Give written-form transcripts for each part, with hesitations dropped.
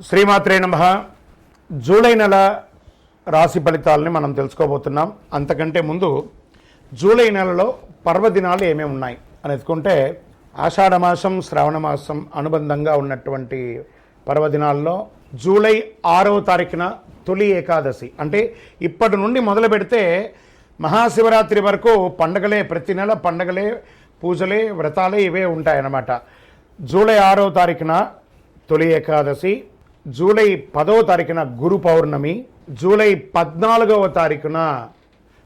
శ్రీమాత్రే నమః. జూలై నెల రాశి ఫలితాలని మనం తెలుసుకోబోతున్నాం. అంతకంటే ముందు జూలై నెలలో పర్వదినాలు ఏమేమి ఉన్నాయి అని ఎత్తుకుంటే ఆషాఢమాసం శ్రావణ మాసం అనుబంధంగా ఉన్నటువంటి పర్వదినాల్లో జూలై 6వ తారీఖున తొలి ఏకాదశి, అంటే ఇప్పటి నుండి మొదలు పెడితే మహాశివరాత్రి వరకు పండగలే, ప్రతి నెల పండగలే, పూజలే, వ్రతాలే ఇవే ఉంటాయన్నమాట. జూలై 6వ తారీఖున తొలి ఏకాదశి, జూలై 10వ తారీఖున గురు పౌర్ణమి, జూలై 14వ తారీఖున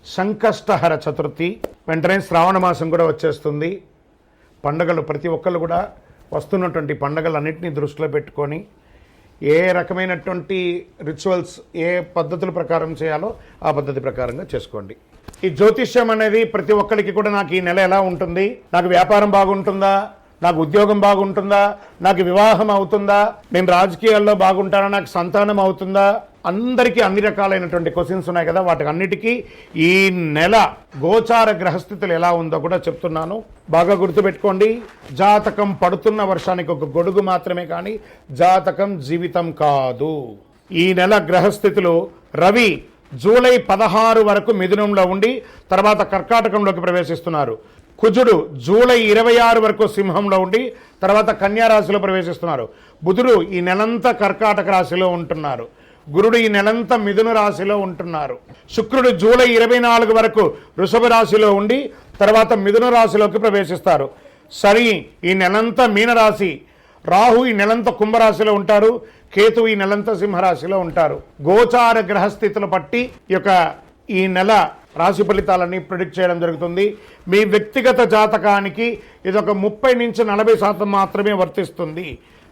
సంకష్టహర చతుర్థి, వెంటనే శ్రావణ మాసం కూడా వచ్చేస్తుంది. పండగలు ప్రతి ఒక్కళ్ళు కూడా వస్తున్నటువంటి పండగలన్నింటినీ దృష్టిలో పెట్టుకొని ఏ రకమైనటువంటి రిచువల్స్, ఏ పద్ధతుల ప్రకారం చేయాలో ఆ పద్ధతి ప్రకారంగా చేసుకోండి. ఈ జ్యోతిష్యం అనేది ప్రతి ఒక్కరికి కూడా నాకు ఈ నెల ఎలా ఉంటుంది, నాకు వ్యాపారం బాగుంటుందా, నాకు ఉద్యోగం బాగుంటుందా, నాకు వివాహం అవుతుందా, నేను రాజకీయాల్లో బాగుంటానా, నాకు సంతానం అవుతుందా, అందరికీ అన్ని రకాలైనటువంటి క్వశ్చన్స్ ఉన్నాయి కదా. వాటికి అన్నిటికీ ఈ నెల గోచార గ్రహస్థితులు ఎలా ఉందో కూడా చెప్తున్నాను. బాగా గుర్తుపెట్టుకోండి. జాతకం పడుతున్న వర్షానికి ఒక గొడుగు మాత్రమే, కానీ జాతకం జీవితం కాదు. ఈ నెల గ్రహస్థితులు: రవి జూలై 16 వరకు మిథునంలో ఉండి తర్వాత కర్కాటకంలోకి ప్రవేశిస్తున్నారు. కుజుడు జూలై 26 వరకు సింహంలో ఉండి తర్వాత కన్యా రాశిలో ప్రవేశిస్తున్నారు. బుధుడు ఈ నెలంతా కర్కాటక రాశిలో ఉంటున్నారు. గురుడు ఈ నెలంతా మిథున రాశిలో ఉంటున్నారు. శుక్రుడు జూలై 24 వరకు వృషభ రాశిలో ఉండి తర్వాత మిథున రాశిలోకి ప్రవేశిస్తారు. శని ఈ నెలంతా మీనరాశి, రాహు ఈ నెలంతా కుంభరాశిలో ఉంటారు, కేతు ఈ నెలంతా సింహరాశిలో ఉంటారు. గోచార గ్రహస్థితులు బట్టి ఈ నెల రాశి ఫలితాలని ప్రిడిక్ట్ చేయడం జరుగుతుంది. మీ వ్యక్తిగత జాతకానికి ఇదొక 30 నుంచి 40% మాత్రమే వర్తిస్తుంది.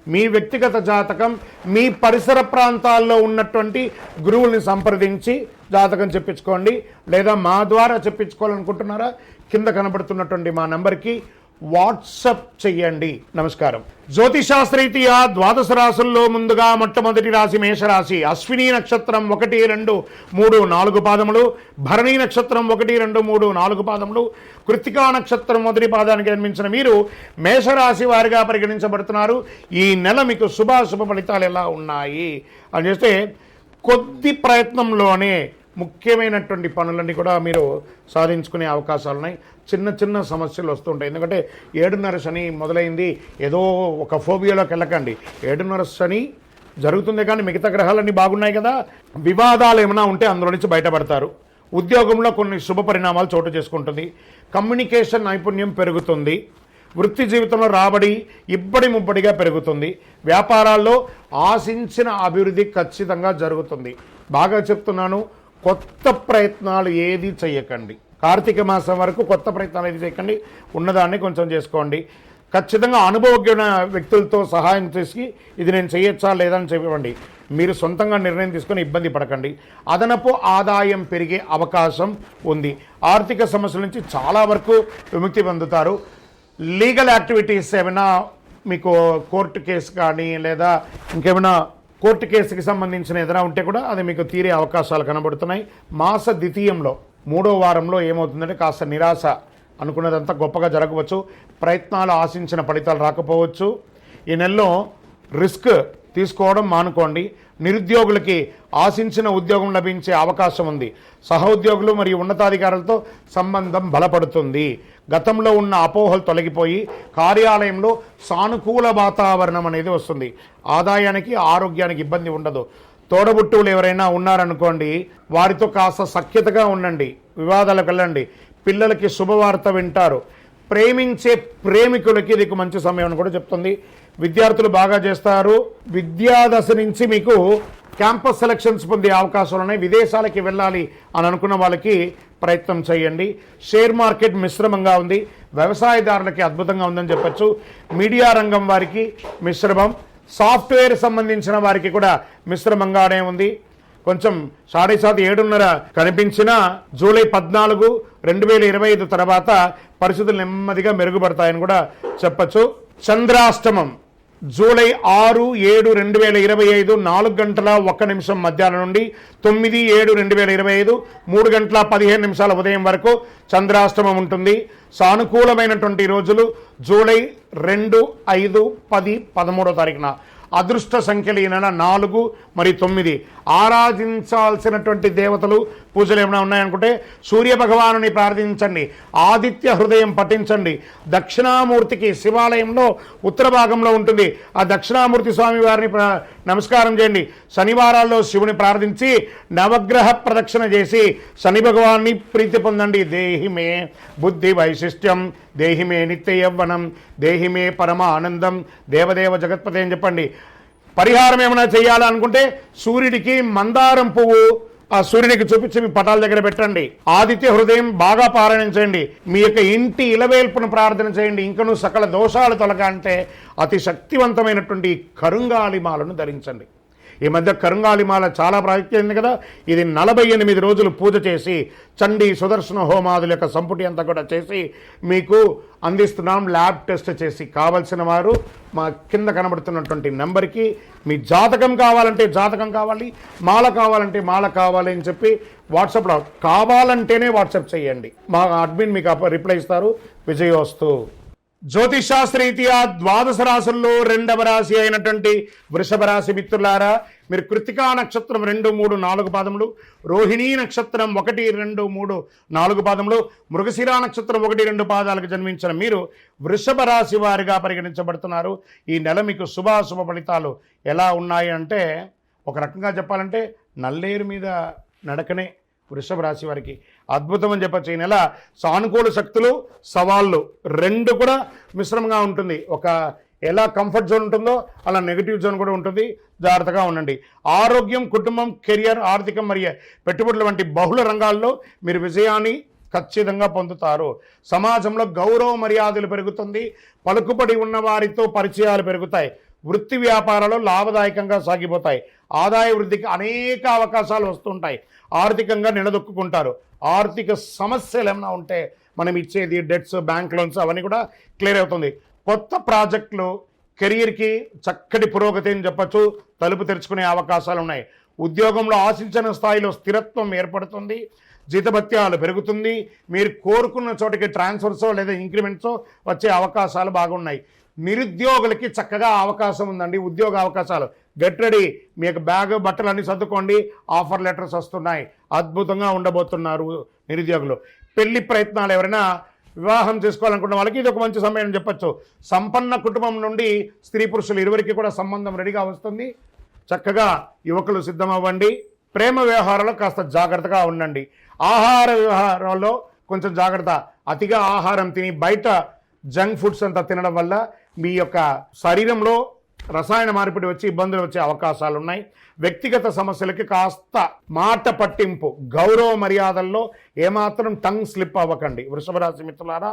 మీ వ్యక్తిగత జాతకం మీ పరిసర ప్రాంతాల్లో ఉన్నటువంటి గురువుల్ని సంప్రదించి జాతకం చెప్పించుకోండి. లేదా మా ద్వారా చెప్పించుకోవాలనుకుంటున్నారా, కింద కనబడుతున్నటువంటి మా నంబర్కి వాట్సప్ చెయ్యండి. నమస్కారం. జ్యోతిశాస్త్రరీత్యా ద్వాదశ రాశుల్లో ముందుగా మొట్టమొదటి రాశి మేషరాశి. అశ్విని నక్షత్రం 1, 2, 3, 4 పాదములు, భరణి నక్షత్రం 1, 2, 3, 4 పాదములు, కృత్తికా నక్షత్రం మొదటి పాదానికి జన్మించిన మీరు మేషరాశి వారిగా పరిగణించబడుతున్నారు. ఈ నెల మీకు శుభాశుభ ఫలితాలు ఎలా ఉన్నాయి అని చేస్తే, కొద్ది ప్రయత్నంలోనే ముఖ్యమైనటువంటి పనులన్నీ కూడా మీరు సాధించుకునే అవకాశాలు ఉన్నాయి. చిన్న చిన్న సమస్యలు వస్తుంటాయి. ఎందుకంటే 7.5 శని మొదలైంది, ఏదో ఒక ఫోబియాలోకి వెళ్ళకండి. 7.5 శని జరుగుతుంది, కానీ మిగతా గ్రహాలన్నీ బాగున్నాయి కదా. వివాదాలు ఏమైనా ఉంటే అందులో నుంచి బయటపడతారు. ఉద్యోగంలో కొన్ని శుభ పరిణామాలు చోటు చేసుకుంటుంది. కమ్యూనికేషన్ నైపుణ్యం పెరుగుతుంది. వృత్తి జీవితంలో రాబడి ఇబ్బడి ముబ్బడిగా పెరుగుతుంది. వ్యాపారాల్లో ఆశించిన అభివృద్ధి ఖచ్చితంగా జరుగుతుంది. బాగా చెప్తున్నాను, కొత్త ప్రయత్నాలు ఏది చేయకండి. కార్తీక మాసం వరకు కొత్త ప్రయత్నాలు ఏది చేయకండి. ఉన్నదాన్ని కొంచెం చేసుకోండి. ఖచ్చితంగా అనుభవజ్ఞ వ్యక్తులతో సహాయం చేసి ఇది నేను చేయొచ్చా లేదని చెప్పండి. మీరు సొంతంగా నిర్ణయం తీసుకొని ఇబ్బంది పడకండి. అదనపు ఆదాయం పెరిగే అవకాశం ఉంది. ఆర్థిక సమస్యల నుంచి చాలా వరకు విముక్తి పొందుతారు. లీగల్ యాక్టివిటీస్ ఏమైనా, మీకు కోర్టు కేసు కానీ లేదా ఇంకేమైనా కోర్టు కేసుకి సంబంధించిన ఏదైనా ఉంటే కూడా అది మీకు తీరే అవకాశాలు కనబడుతున్నాయి. మాస ద్వితీయంలో 3వ వారంలో ఏమవుతుందంటే కాస్త నిరాశ, అనుకున్నదంతా గొప్పగా జరగవచ్చు. ప్రయత్నాలు ఆశించిన ఫలితాలు రాకపోవచ్చు. ఈ నెలలో రిస్క్ తీసుకోవడం మానుకోండి. నిరుద్యోగులకి ఆశించిన ఉద్యోగం లభించే అవకాశం ఉంది. సహోద్యోగులు మరియు ఉన్నతాధికారులతో సంబంధం బలపడుతుంది. గతంలో ఉన్న అపోహలు తొలగిపోయి కార్యాలయంలో సానుకూల వాతావరణం అనేది వస్తుంది. ఆదాయానికి, ఆరోగ్యానికి ఇబ్బంది ఉండదు. తోడబుట్టువులు ఎవరైనా ఉన్నారనుకోండి, వారితో కాస్త సఖ్యతగా ఉండండి. వివాదాలకు వెళ్ళండి. పిల్లలకి శుభవార్త వింటారు. ప్రేమించే ప్రేమికులకి ఇది మంచి సమయం అని కూడా చెప్తుంది. విద్యార్థులు బాగా చేస్తారు. విద్యాదశ నుంచి మీకు క్యాంపస్ సెలక్షన్స్ పొందే అవకాశాలు ఉన్నాయి. విదేశాలకి వెళ్ళాలి అని అనుకున్న వాళ్ళకి ప్రయత్నం చేయండి. షేర్ మార్కెట్ మిశ్రమంగా ఉంది. వ్యవసాయదారులకి అద్భుతంగా ఉందని చెప్పచ్చు. మీడియా రంగం వారికి మిశ్రమం. సాఫ్ట్వేర్ సంబంధించిన వారికి కూడా మిశ్రమంగానే ఉంది. కొంచెం 7.5 కనిపించిన జూలై 14, 2025 తర్వాత పరిస్థితులు నెమ్మదిగా మెరుగుపడతాయని కూడా చెప్పచ్చు. చంద్రాష్టమం జూలై 6, 7, 2025 4 గంటల 1 నిమిషం మధ్యాహ్నం నుండి 9, 7, 2025 3 గంటల 15 నిమిషాల ఉదయం వరకు చంద్రాష్టమం ఉంటుంది. సానుకూలమైనటువంటి రోజులు జూలై 2, 5, 10, 13వ తారీఖున. అదృష్ట సంఖ్యలు ఈ నెల 4 మరియు 9. ఆరాధించాల్సినటువంటి దేవతలు పూజలు ఏమైనా ఉన్నాయనుకుంటే సూర్య భగవానుని ప్రార్థించండి, ఆదిత్య హృదయం పఠించండి, దక్షిణామూర్తికి శివాలయంలో ఉత్తర భాగంలో ఉంటుంది ఆ దక్షిణామూర్తి స్వామి వారిని నమస్కారం చేయండి. శనివారాల్లో శివుని ప్రార్థించి నవగ్రహ ప్రదక్షిణ చేసి శని భగవాన్ని ప్రీతి పొందండి. దేహిమే బుద్ధి వైశిష్ట్యం, దేహిమే నిత్య యవ్వనం, దేహిమే పరమ ఆనందం, దేవదేవ జగత్పతి అని చెప్పండి. పరిహారం ఏమైనా చేయాలనుకుంటే సూర్యుడికి మందారం పువ్వు ఆ సూర్యునికి చూపించి మీ పటాల దగ్గర పెట్టండి. ఆదిత్య హృదయం బాగా పారాయణం చేయండి. మీ యొక్క ఇంటి ఇలవేల్పును ప్రార్థన చేయండి. ఇంకను సకల దోషాలు తొలగాలంటే అతి శక్తివంతమైనటువంటి కరుంగాలిమాలను ధరించండి. ఈ మధ్య కరుంగాలిమాల చాలా ప్రాముఖ్యమైంది కదా. ఇది 48 రోజులు పూజ చేసి చండీ సుదర్శన హోమాదుల యొక్క సంపుటి అంతా కూడా చేసి మీకు అందిస్తున్నాం. ల్యాబ్ టెస్ట్ చేసి కావలసిన వారు మా కింద కనబడుతున్నటువంటి నెంబర్కి మీ జాతకం కావాలంటే జాతకం కావాలి, మాల కావాలంటే మాల కావాలి అని చెప్పి వాట్సాప్లో కావాలంటేనే వాట్సాప్ చేయండి. మా అడ్మిన్ మీకు రిప్లై ఇస్తారు. విజయోస్తు. జ్యోతిషాస్త్రరీత్యా 12 రాశుల్లో 2వ రాశి అయినటువంటి వృషభ రాశి మిత్రులారా, మీరు కృత్తికా నక్షత్రం 2, 3, 4 పాదములు, రోహిణీ నక్షత్రం 1, 2, 3, 4 పాదములు, మృగశిరా నక్షత్రం 1, 2 పాదాలకు జన్మించిన మీరు వృషభ రాశి వారిగా పరిగణించబడుతున్నారు. ఈ నెల మీకు శుభాశుభ ఫలితాలు ఎలా ఉన్నాయి అంటే, ఒక రకంగా చెప్పాలంటే నల్లేరు మీద నడకనే వృషభ రాశి వారికి అద్భుతం అని చెప్పచ్చు. ఈ నెల సానుకూల శక్తులు సవాళ్ళు 2 కూడా మిశ్రమంగా ఉంటుంది. ఒక ఎలా కంఫర్ట్ జోన్ ఉంటుందో అలా నెగిటివ్ జోన్ కూడా ఉంటుంది. జాగ్రత్తగా ఉండండి. ఆరోగ్యం, కుటుంబం, కెరియర్, ఆర్థికం మరియు పెట్టుబడుల వంటి బహుళ రంగాల్లో మీరు విజయాన్ని ఖచ్చితంగా పొందుతారు. సమాజంలో గౌరవ మర్యాదలు పెరుగుతుంది. పలుకుబడి ఉన్న వారితో పరిచయాలు పెరుగుతాయి. వృత్తి వ్యాపారాలు లాభదాయకంగా సాగిపోతాయి. ఆదాయ వృద్ధికి అనేక అవకాశాలు వస్తుంటాయి. ఆర్థికంగా నిలదొక్కుంటారు. ఆర్థిక సమస్యలు ఏమైనా ఉంటే మనం ఇచ్చేది డెట్స్, బ్యాంక్ లోన్స్ అవన్నీ కూడా క్లియర్ అవుతుంది. కొత్త ప్రాజెక్టులు కెరీర్కి చక్కటి పురోగతి అని చెప్పచ్చు. తలుపు తెరుచుకునే అవకాశాలు ఉన్నాయి. ఉద్యోగంలో ఆశించిన స్థాయిలో స్థిరత్వం ఏర్పడుతుంది. జీతభత్యాలు పెరుగుతుంది. మీరు కోరుకున్న చోటికి ట్రాన్స్ఫర్సో లేదా ఇంక్రిమెంట్సో వచ్చే అవకాశాలు బాగున్నాయి. నిరుద్యోగులకి చక్కగా అవకాశం ఉందండి. ఉద్యోగ అవకాశాలు గెట్ రెడీ. మీ యొక్క బ్యాగ్ బట్టలు అన్నీ సర్దుకోండి. ఆఫర్ లెటర్స్ వస్తున్నాయి. అద్భుతంగా ఉండబోతున్నారు నిరుద్యోగులు. పెళ్లి ప్రయత్నాలు ఎవరైనా వివాహం చేసుకోవాలనుకున్న వాళ్ళకి ఇది ఒక మంచి సమయం అని చెప్పచ్చు. సంపన్న కుటుంబం నుండి స్త్రీ పురుషులు ఇరువురికి కూడా సంబంధం రెడీగా వస్తుంది. చక్కగా యువకులు సిద్ధమవ్వండి. ప్రేమ వ్యవహారాల్లో కాస్త జాగ్రత్తగా ఉండండి. ఆహార వ్యవహారాల్లో కొంచెం జాగ్రత్త. అతిగా ఆహారం తిని బయట జంక్ ఫుడ్స్ అంతా తినడం వల్ల మీ యొక్క శరీరంలో రసాయన మార్పిడి వచ్చి ఇబ్బందులు వచ్చే అవకాశాలు ఉన్నాయి. వ్యక్తిగత సమస్యలకి కాస్త మాట పట్టింపు, గౌరవ మర్యాదల్లో ఏమాత్రం టంగ్ స్లిప్ అవ్వకండి. వృషభ రాశి మిత్రులారా,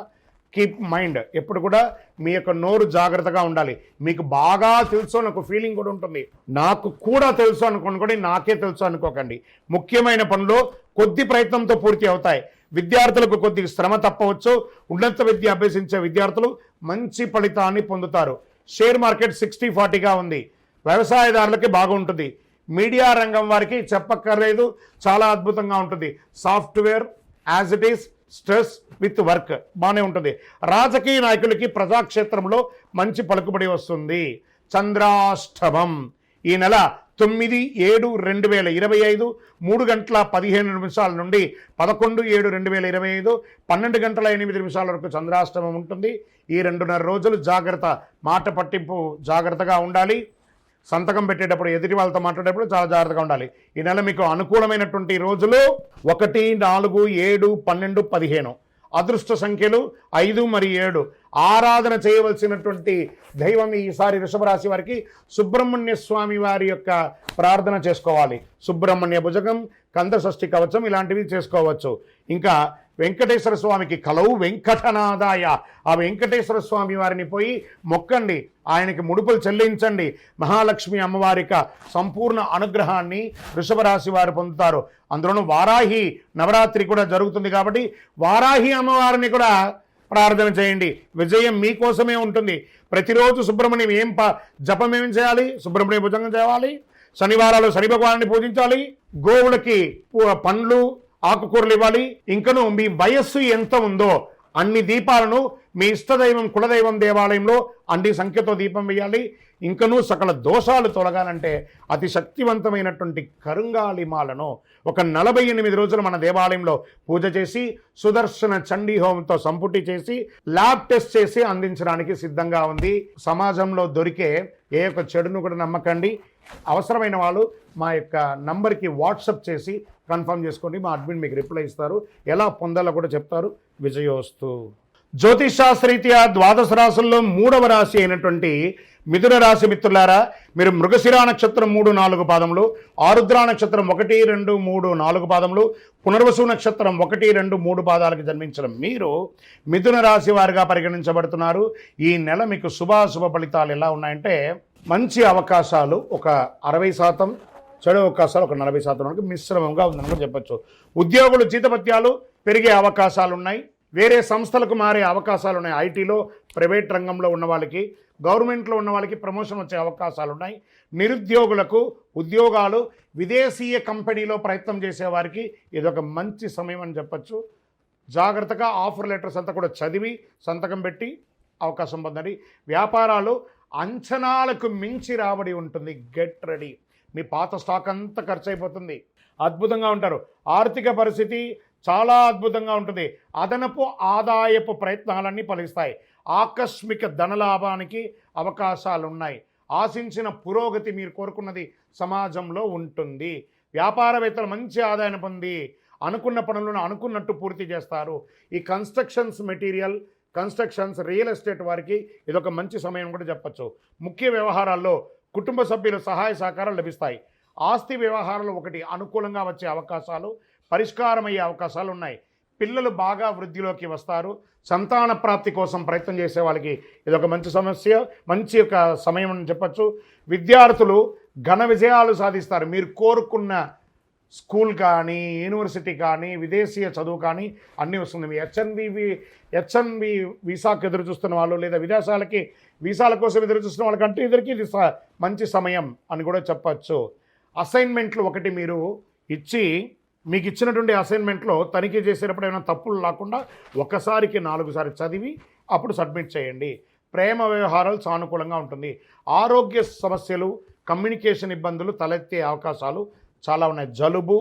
కీప్ మైండ్ ఎప్పుడు కూడా మీ యొక్క నోరు జాగ్రత్తగా ఉండాలి. మీకు బాగా తెలుసు అని ఒక ఫీలింగ్ కూడా ఉంటుంది. నాకు కూడా తెలుసు అనుకోండి, నాకే తెలుసు అనుకోకండి. ముఖ్యమైన పనులు కొద్ది ప్రయత్నంతో పూర్తి అవుతాయి. విద్యార్థులకు కొద్దిగా శ్రమ తప్పవచ్చు. ఉన్నత విద్య అభ్యసించే విద్యార్థులు మంచి ఫలితాన్ని పొందుతారు. షేర్ మార్కెట్ 60-40గా ఉంది. వ్యవసాయదారులకి బాగుంటుంది. మీడియా రంగం వారికి చెప్పక్కర్లేదు, చాలా అద్భుతంగా ఉంటుంది. Software as it is, stress with work బాగానే ఉంటుంది. రాజకీయ నాయకులకి ప్రజాక్షేత్రంలో మంచి పలుకుబడి వస్తుంది. చంద్రాష్టమం ఈ నెల 9/7/2025 3:15 నుండి 11/7/2025 12:08 వరకు చంద్రాష్టమం ఉంటుంది. ఈ 2.5 రోజులు జాగ్రత్త. మాట పట్టింపు జాగ్రత్తగా ఉండాలి. సంతకం పెట్టేటప్పుడు ఎదుటి వాళ్ళతో మాట్లాడేటప్పుడు చాలా జాగ్రత్తగా ఉండాలి. ఈ నెల మీకు అనుకూలమైనటువంటి రోజులు 1, 4, 7, 12, 15. అదృష్ట సంఖ్యలు 5 మరియు 7. ఆరాధన చేయవలసినటువంటి దైవం ఈసారి వృషభ రాశి వారికి సుబ్రహ్మణ్య స్వామి వారి యొక్క ప్రార్థన చేసుకోవాలి. సుబ్రహ్మణ్య భుజగం, కంద షష్ఠి కవచం ఇలాంటివి చేసుకోవచ్చు. ఇంకా వెంకటేశ్వర స్వామికి కలవు వెంకటనాదాయ, ఆ వెంకటేశ్వర స్వామి వారిని పోయి మొక్కండి. ఆయనకి ముడుపులు చెల్లించండి. మహాలక్ష్మి అమ్మవారి సంపూర్ణ అనుగ్రహాన్ని వృషభ రాశి వారు పొందుతారు. అందులోనూ వారాహి నవరాత్రి కూడా జరుగుతుంది కాబట్టి వారాహి అమ్మవారిని కూడా ప్రార్థన చేయండి. విజయం మీకోసమే ఉంటుంది. ప్రతిరోజు సుబ్రహ్మణ్యం జపం ఏం చేయాలి? సుబ్రహ్మణ్య భుజంగం చేయాలి. శనివారాలు శని భగవాన్ని పూజించాలి. గోవులకి పండ్లు ఆకుకూరలు ఇవ్వాలి. ఇంకను మీ వయస్సు ఎంత ఉందో అన్ని దీపాలను మీ ఇష్టదైవం కులదైవం దేవాలయంలో అన్ని సంఖ్యతో దీపం వేయాలి. ఇంకనూ సకల దోషాలు తొలగాలంటే అతి శక్తివంతమైనటువంటి కరుంగాలిమాలను ఒక 48 రోజులు మన దేవాలయంలో పూజ చేసి సుదర్శన చండీ హోమంతో సంపుటి చేసి ల్యాబ్ టెస్ట్ చేసి అందించడానికి సిద్ధంగా ఉంది. సమాజంలో దొరికే ఏ ఒక్క చెడును కూడా నమ్మకండి. అవసరమైన వాళ్ళు మా యొక్క నంబర్కి వాట్సాప్ చేసి కన్ఫర్మ్ చేసుకోండి. మా అడ్మిన్ మీకు రిప్లై ఇస్తారు, ఎలా పొందాలో కూడా చెప్తారు. విజయోస్తు. జ్యోతిషాస్త్రరీత్యా ద్వాదశ రాశుల్లో 3వ రాశి అయినటువంటి మిథున రాశి మిత్రులారా, మీరు మృగశిరా నక్షత్రం 3, 4 పాదములు, ఆరుద్ర నక్షత్రం 1, 2, 3, 4 పాదములు, పునర్వసు నక్షత్రం 1, 2, 3 పాదాలకు జన్మించిన మీరు మిథున రాశి వారిగా పరిగణించబడుతున్నారు. ఈ నెల మీకు శుభాశుభ ఫలితాలు ఎలా ఉన్నాయంటే, మంచి అవకాశాలు ఒక 60%, చెడు అవకాశాలు ఒక 40% వరకు మిశ్రమంగా ఉందని కూడా చెప్పచ్చు. ఉద్యోగులు జీతభత్యాలు పెరిగే అవకాశాలు ఉన్నాయి. వేరే సంస్థలకు మారే అవకాశాలు ఉన్నాయి. ఐటీలో, ప్రైవేట్ రంగంలో ఉన్న వాళ్ళకి, గవర్నమెంట్లో ఉన్న వాళ్ళకి ప్రమోషన్ వచ్చే అవకాశాలు ఉన్నాయి. నిరుద్యోగులకు ఉద్యోగాలు, విదేశీయ కంపెనీలో ప్రయత్నం చేసేవారికి ఇదొక మంచి సమయం అని చెప్పచ్చు. జాగ్రత్తగా ఆఫర్ లెటర్స్ అంతా కూడా చదివి సంతకం పెట్టి అవకాశం పొందండి. వ్యాపారాలు అంచనాలకు మించి రాబడి ఉంటుంది. Get ready. మీ పాత స్టాక్ అంతా ఖర్చు అయిపోతుంది. అద్భుతంగా ఉంటారు. ఆర్థిక పరిస్థితి చాలా అద్భుతంగా ఉంటుంది. అదనపు ఆదాయపు ప్రయత్నాలన్నీ ఫలిస్తాయి. ఆకస్మిక ధనలాభానికి అవకాశాలు ఉన్నాయి. ఆశించిన పురోగతి మీరు కోరుకున్నది సమాజంలో ఉంటుంది. వ్యాపారవేత్తలు మంచి ఆదాయం పొంది అనుకున్న పనులను అనుకున్నట్టు పూర్తి చేస్తారు. ఈ constructions material, constructions, real estate వారికి ఇదొక మంచి సమయం కూడా చెప్పచ్చు. ముఖ్య వ్యవహారాల్లో కుటుంబ సభ్యుల సహాయ సహకారాలు లభిస్తాయి. ఆస్తి వ్యవహారాలు ఒకటి అనుకూలంగా వచ్చే అవకాశాలు, పరిష్కారమయ్యే అవకాశాలు ఉన్నాయి. పిల్లలు బాగా వృద్ధిలోకి వస్తారు. సంతాన ప్రాప్తి కోసం ప్రయత్నం చేసే వాళ్ళకి ఇదొక మంచి ఒక సమయం అని చెప్పచ్చు. విద్యార్థులు ఘన విజయాలు సాధిస్తారు. మీరు కోరుకున్న స్కూల్ కానీ, యూనివర్సిటీ కానీ, విదేశీయ చదువు కానీ అన్నీ వస్తుంది. మీ హెచ్ఎన్వి వీసాకు ఎదురు చూస్తున్న వాళ్ళు, లేదా విదేశాలకి వీసాల కోసం ఎదురు చూస్తున్న వాళ్ళకంటే ఇద్దరికి ఇది మంచి సమయం అని కూడా చెప్పచ్చు. అసైన్మెంట్లు ఒకటి మీరు ఇచ్చి, మీకు ఇచ్చినటువంటి అసైన్మెంట్లో తనిఖీ చేసేటప్పుడు ఏమైనా తప్పులు లేకుండా ఒకసారికి 4 సార్లు చదివి అప్పుడు సబ్మిట్ చేయండి. ప్రేమ వ్యవహారాలు సానుకూలంగా ఉంటుంది. ఆరోగ్య సమస్యలు, కమ్యూనికేషన్ ఇబ్బందులు తలెత్తే అవకాశాలు చాలా ఉన్నాయి. జలుబు,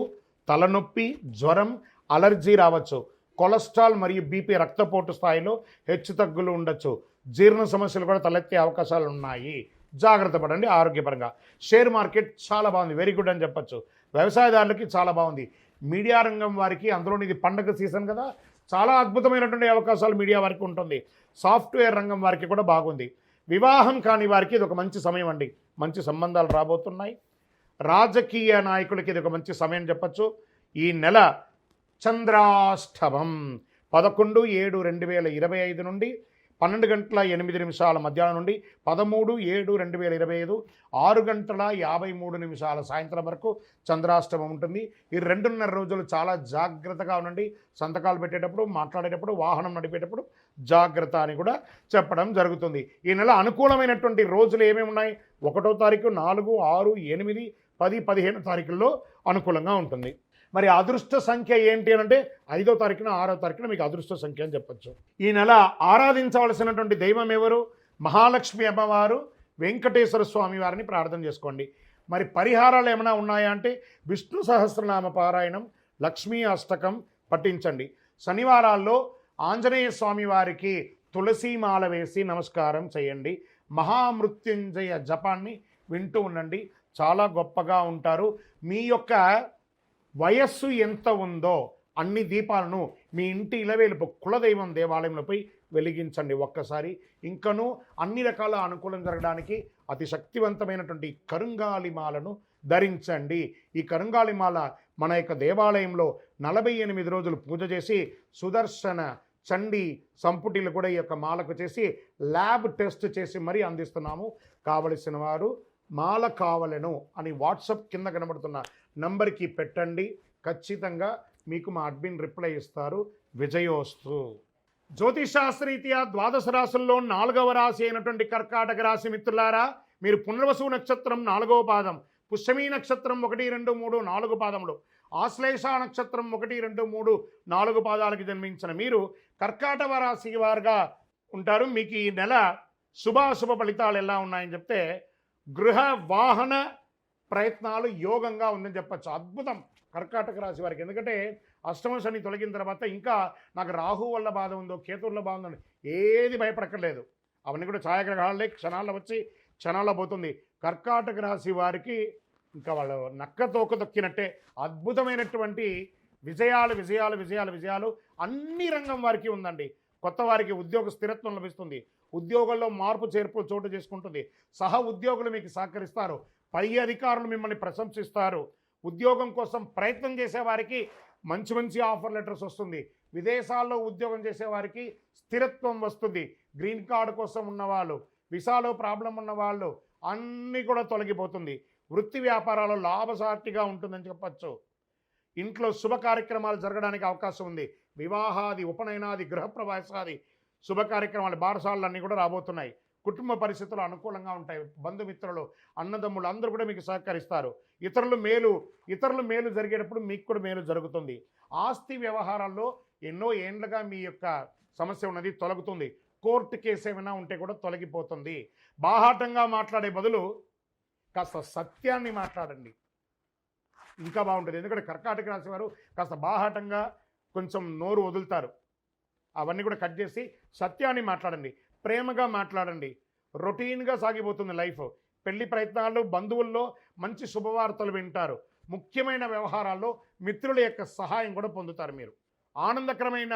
తలనొప్పి, జ్వరం, అలర్జీ రావచ్చు. కొలెస్ట్రాల్ మరియు బీపీ, రక్తపోటు స్థాయిలో హెచ్చుతగ్గులు ఉండొచ్చు. జీర్ణ సమస్యలు కూడా తలెత్తే అవకాశాలు ఉన్నాయి. జాగ్రత్త పడండి ఆరోగ్యపరంగా. షేర్ మార్కెట్ చాలా బాగుంది, వెరీ గుడ్ అని చెప్పచ్చు. వ్యవసాయదారులకి చాలా బాగుంది. మీడియా రంగం వారికి, అందులో ఇది పండగ సీజన్ కదా, చాలా అద్భుతమైనటువంటి అవకాశాలు మీడియా వారికి ఉంటుంది. సాఫ్ట్వేర్ రంగం వారికి కూడా బాగుంది. వివాహం కాని వారికి ఇది ఒక మంచి సమయం అండి. మంచి సంబంధాలు రాబోతున్నాయి. రాజకీయ నాయకులకి ఇది ఒక మంచి సమయం చెప్పచ్చు. ఈ నెల చంద్రాష్టమం 11/7/2025 నుండి 12:08 మధ్యాహ్నం నుండి 13/7/2025 6:53 సాయంత్రం వరకు చంద్రాష్టమం ఉంటుంది. ఈ 2.5 రోజులు చాలా జాగ్రత్తగా ఉండండి. సంతకాలు పెట్టేటప్పుడు, మాట్లాడేటప్పుడు, వాహనం నడిపేటప్పుడు జాగ్రత్త అని కూడా చెప్పడం జరుగుతుంది. ఈ నెల అనుకూలమైనటువంటి రోజులు ఏమేమి ఉన్నాయి? 1వ తారీఖు, 4, 6, 8, 10, 15 తారీఖుల్లో అనుకూలంగా ఉంటుంది. మరి అదృష్ట సంఖ్య ఏంటి అంటే 5వ తారీఖున, 6వ తారీఖున మీకు అదృష్ట సంఖ్య అని చెప్పచ్చు. ఈ నెల ఆరాధించవలసినటువంటి దైవం ఎవరు? మహాలక్ష్మి అమ్మవారు, వెంకటేశ్వర స్వామి వారిని ప్రార్థన చేసుకోండి. మరి పరిహారాలు ఏమైనా ఉన్నాయా అంటే విష్ణు సహస్రనామ పారాయణం, లక్ష్మీ అష్టకం పఠించండి. శనివారాల్లో ఆంజనేయ స్వామి వారికి తులసీమాల వేసి నమస్కారం చేయండి. మహామృత్యుంజయ జపాన్ని వింటూ ఉండండి. చాలా గొప్పగా ఉంటారు. మీ యొక్క వయస్సు ఎంత ఉందో అన్ని దీపాలను మీ ఇంటి ఇలవేలుపు కులదైవం దేవాలయంలోపై వెలిగించండి ఒక్కసారి. ఇంకనూ అన్ని రకాల అనుకూలం జరగడానికి అతి శక్తివంతమైనటువంటి కరుంగాలిమాలను ధరించండి. ఈ కరుంగాలిమాల మన యొక్క దేవాలయంలో 48 రోజులు పూజ చేసి సుదర్శన చండీ సంపుటిలు కూడా ఈ యొక్క మాలకు చేసి ల్యాబ్ టెస్ట్ చేసి మరీ అందిస్తున్నాము. కావలసిన వారు మాల కావలను అని వాట్సాప్ కింద కనబడుతున్న నంబర్కి పెట్టండి. ఖచ్చితంగా మీకు మా అడ్మిన్ రిప్లై ఇస్తారు. విజయోస్తు. జ్యోతిషాస్త్రరీత్యా ద్వాదశ రాశుల్లో 4వ రాశి అయినటువంటి కర్కాటక రాశి మిత్రులారా, మీరు పునర్వసు నక్షత్రం 4వ పాదం, పుష్యమీ నక్షత్రం 1, 2, 3, 4 పాదములు, ఆశ్లేష నక్షత్రం 1, 2, 3, 4 పాదాలకు జన్మించిన మీరు కర్కాటక రాశి వారుగా ఉంటారు. మీకు ఈ నెల శుభాశుభ ఫలితాలు ఎలా ఉన్నాయని చెప్తే గృహ వాహన ప్రయత్నాలు యోగంగా ఉందని చెప్పచ్చు. అద్భుతం కర్కాటక రాశి వారికి. ఎందుకంటే అష్టమ శని తొలగిన తర్వాత ఇంకా నాకు రాహు వల్ల బాధ ఉందో కేతు వల్ల బాధ ఉందో ఏది భయపడక్కర్లేదు. అవన్నీ కూడా ఛాయాగ్రహాలే క్షణాల్లో వచ్చి క్షణాల్లో పోతుంది. కర్కాటక రాశి వారికి ఇంకా వాళ్ళు నక్క తోక తొక్కినట్టే అద్భుతమైనటువంటి విజయాలు విజయాలు విజయాలు విజయాలు అన్ని రంగం వారికి ఉందండి. కొత్త వారికి ఉద్యోగ స్థిరత్వం లభిస్తుంది. ఉద్యోగంలో మార్పు చేర్పులు చోటు చేసుకుంటుంది. సహ ఉద్యోగులు మీకు సహకరిస్తారు. పై అధికారులు మిమ్మల్ని ప్రశంసిస్తారు. ఉద్యోగం కోసం ప్రయత్నం చేసేవారికి మంచి మంచి ఆఫర్ లెటర్స్ వస్తుంది. విదేశాల్లో ఉద్యోగం చేసేవారికి స్థిరత్వం వస్తుంది. గ్రీన్ కార్డు కోసం ఉన్నవాళ్ళు, విసాలో ప్రాబ్లం ఉన్నవాళ్ళు అన్నీ కూడా తొలగిపోతుంది. వృత్తి వ్యాపారాలు లాభసాటిగా ఉంటుందని చెప్పచ్చు. ఇంట్లో శుభ కార్యక్రమాలు జరగడానికి అవకాశం ఉంది. వివాహాది, ఉపనయనాది, గృహప్రవేశాది శుభ కార్యక్రమాలు, బారసాలు అన్నీ కూడా రాబోతున్నాయి. కుటుంబ పరిస్థితులు అనుకూలంగా ఉంటాయి. బంధుమిత్రులు, అన్నదమ్ములు అందరూ కూడా మీకు సహకరిస్తారు. ఇతరులు మేలు జరిగేటప్పుడు మీకు కూడా మేలు జరుగుతుంది. ఆస్తి వ్యవహారాల్లో ఎన్నో ఏండ్లుగా మీ యొక్క సమస్య ఉన్నది తొలగుతుంది. కోర్టు కేసు ఏమైనా ఉంటే కూడా తొలగిపోతుంది. బాహాటంగా మాట్లాడే బదులు కాస్త సత్యాన్ని మాట్లాడండి, ఇంకా బాగుంటుంది. ఎందుకంటే కర్కాటక రాశి వారు కాస్త బాహాటంగా కొంచెం నోరు వదులుతారు. అవన్నీ కూడా కట్ చేసి సత్యాన్ని మాట్లాడండి, ప్రేమగా మాట్లాడండి. రొటీన్గా సాగిపోతుంది లైఫ్. పెళ్లి ప్రయత్నాలు, బంధువుల్లో మంచి శుభవార్తలు వింటారు. ముఖ్యమైన వ్యవహారాల్లో మిత్రుల యొక్క సహాయం కూడా పొందుతారు. మీరు ఆనందకరమైన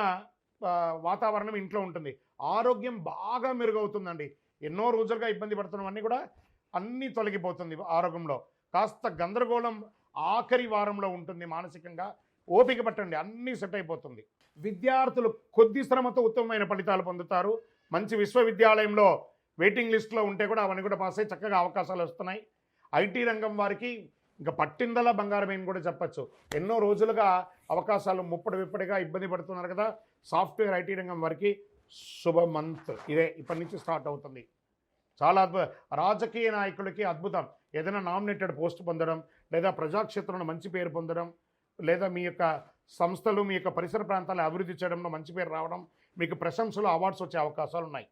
వాతావరణం ఇంట్లో ఉంటుంది. ఆరోగ్యం బాగా మెరుగవుతుందండి. ఎన్నో రోజులుగా ఇబ్బంది పడుతున్నవన్నీ కూడా అన్నీ తొలగిపోతుంది. ఆరోగ్యంలో కాస్త గందరగోళం ఆఖరి వారంలో ఉంటుంది. మానసికంగా ఓపిక పట్టండి, అన్నీ సెట్ అయిపోతుంది. విద్యార్థులు కొద్ది శ్రమతో ఉత్తమమైన ఫలితాలు పొందుతారు. మంచి విశ్వవిద్యాలయంలో వెయిటింగ్ లిస్ట్లో ఉంటే కూడా అవన్నీ కూడా పాస్ అయ్యి చక్కగా అవకాశాలు వస్తున్నాయి. ఐటీ రంగం వారికి ఇంకా పట్టిందల బంగారమేని కూడా చెప్పచ్చు. ఎన్నో రోజులుగా అవకాశాలు విప్పటిగా ఇబ్బంది పడుతున్నారు కదా. సాఫ్ట్వేర్ ఐటీ రంగం వారికి శుభ మంత్ ఇదే, ఇప్పటి నుంచి స్టార్ట్ అవుతుంది. చాలా రాజకీయ నాయకులకి అద్భుతం. ఏదైనా నామినేటెడ్ పోస్ట్ పొందడం, లేదా ప్రజాక్షేత్రంలో మంచి పేరు పొందడం, లేదా మీ యొక్క సంస్థలు మీ యొక్క పరిసర ప్రాంతాలను అభివృద్ధి చేయడంలో మంచి పేరు రావడం, మీకు ప్రశంసలు, అవార్డ్స్ వచ్చే అవకాశాలు ఉన్నాయి.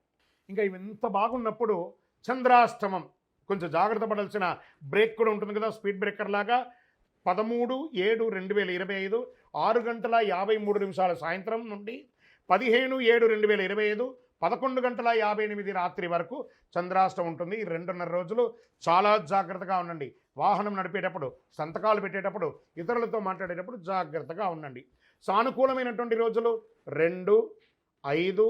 ఇంకా ఇవి ఎంత బాగున్నప్పుడు చంద్రాష్టమం కొంచెం జాగ్రత్త పడాల్సిన బ్రేక్ కూడా ఉంటుంది కదా, స్పీడ్ బ్రేకర్ లాగా. 13/7/2025 6:53 సాయంత్రం నుండి 15/7/2025 11:58 రాత్రి వరకు చంద్రాష్టమం ఉంటుంది. ఈ 2.5 రోజులు చాలా జాగ్రత్తగా ఉండండి. వాహనం నడిపేటప్పుడు, సంతకాలు పెట్టేటప్పుడు, ఇతరులతో మాట్లాడేటప్పుడు జాగ్రత్తగా ఉండండి. సానుకూలమైనటువంటి రోజులు 2, 5,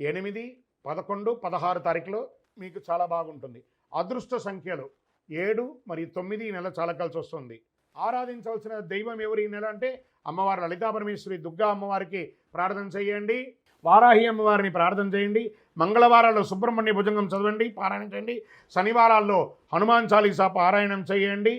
8, 11, 16 తారీఖులో మీకు చాలా బాగుంటుంది. అదృష్ట సంఖ్యలు 7 మరియు 9 ఈ నెల చాలా కలిసి వస్తుంది. ఆరాధించవలసిన దైవం ఎవరు ఈ నెల అంటే అమ్మవారు లలితాపరమేశ్వరి, దుర్గా అమ్మవారికి ప్రార్థన చేయండి. వారాహి అమ్మవారిని ప్రార్థన చేయండి. మంగళవారాల్లో సుబ్రహ్మణ్య భుజంగం చదవండి, పారాయణం చేయండి. శనివారాల్లో హనుమాన్ చాలీసా పారాయణం చేయండి.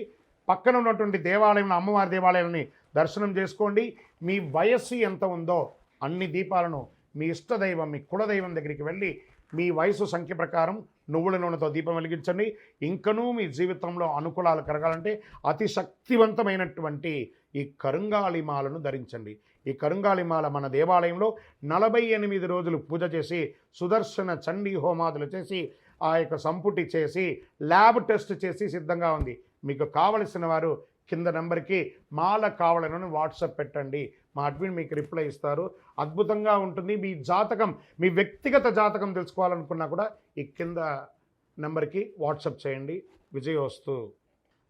పక్కన ఉన్నటువంటి దేవాలయంలో అమ్మవారి దేవాలయాన్ని దర్శనం చేసుకోండి. మీ వయస్సు ఎంత ఉందో అన్ని దీపాలను మీ ఇష్టదైవం, మీ కులదైవం దగ్గరికి వెళ్ళి మీ వయసు సంఖ్య ప్రకారం నువ్వుల నూనెతో దీపం వెలిగించండి. ఇంకనూ మీ జీవితంలో అనుకూలాలు కలగాలంటే అతి శక్తివంతమైనటువంటి ఈ కరుంగాళిమాలను ధరించండి. ఈ కరుంగాళిమాల మన దేవాలయంలో 48 రోజులు పూజ చేసి, సుదర్శన చండీ హోమాదులు చేసి, ఆ యొక్క సంపుటి చేసి, ల్యాబ్ టెస్ట్ చేసి సిద్ధంగా ఉంది. మీకు కావలసిన వారు కింద నెంబర్కి మాల కావాలని వాట్సాప్ పెట్టండి. మా అడ్మిన్ మీకు రిప్లై ఇస్తారు. అద్భుతంగా ఉంటుంది. మీ జాతకం, మీ వ్యక్తిగత జాతకం తెలుసుకోవాలనుకున్నా కూడా ఈ కింద నెంబర్కి వాట్సాప్ చేయండి. విజయోస్తు.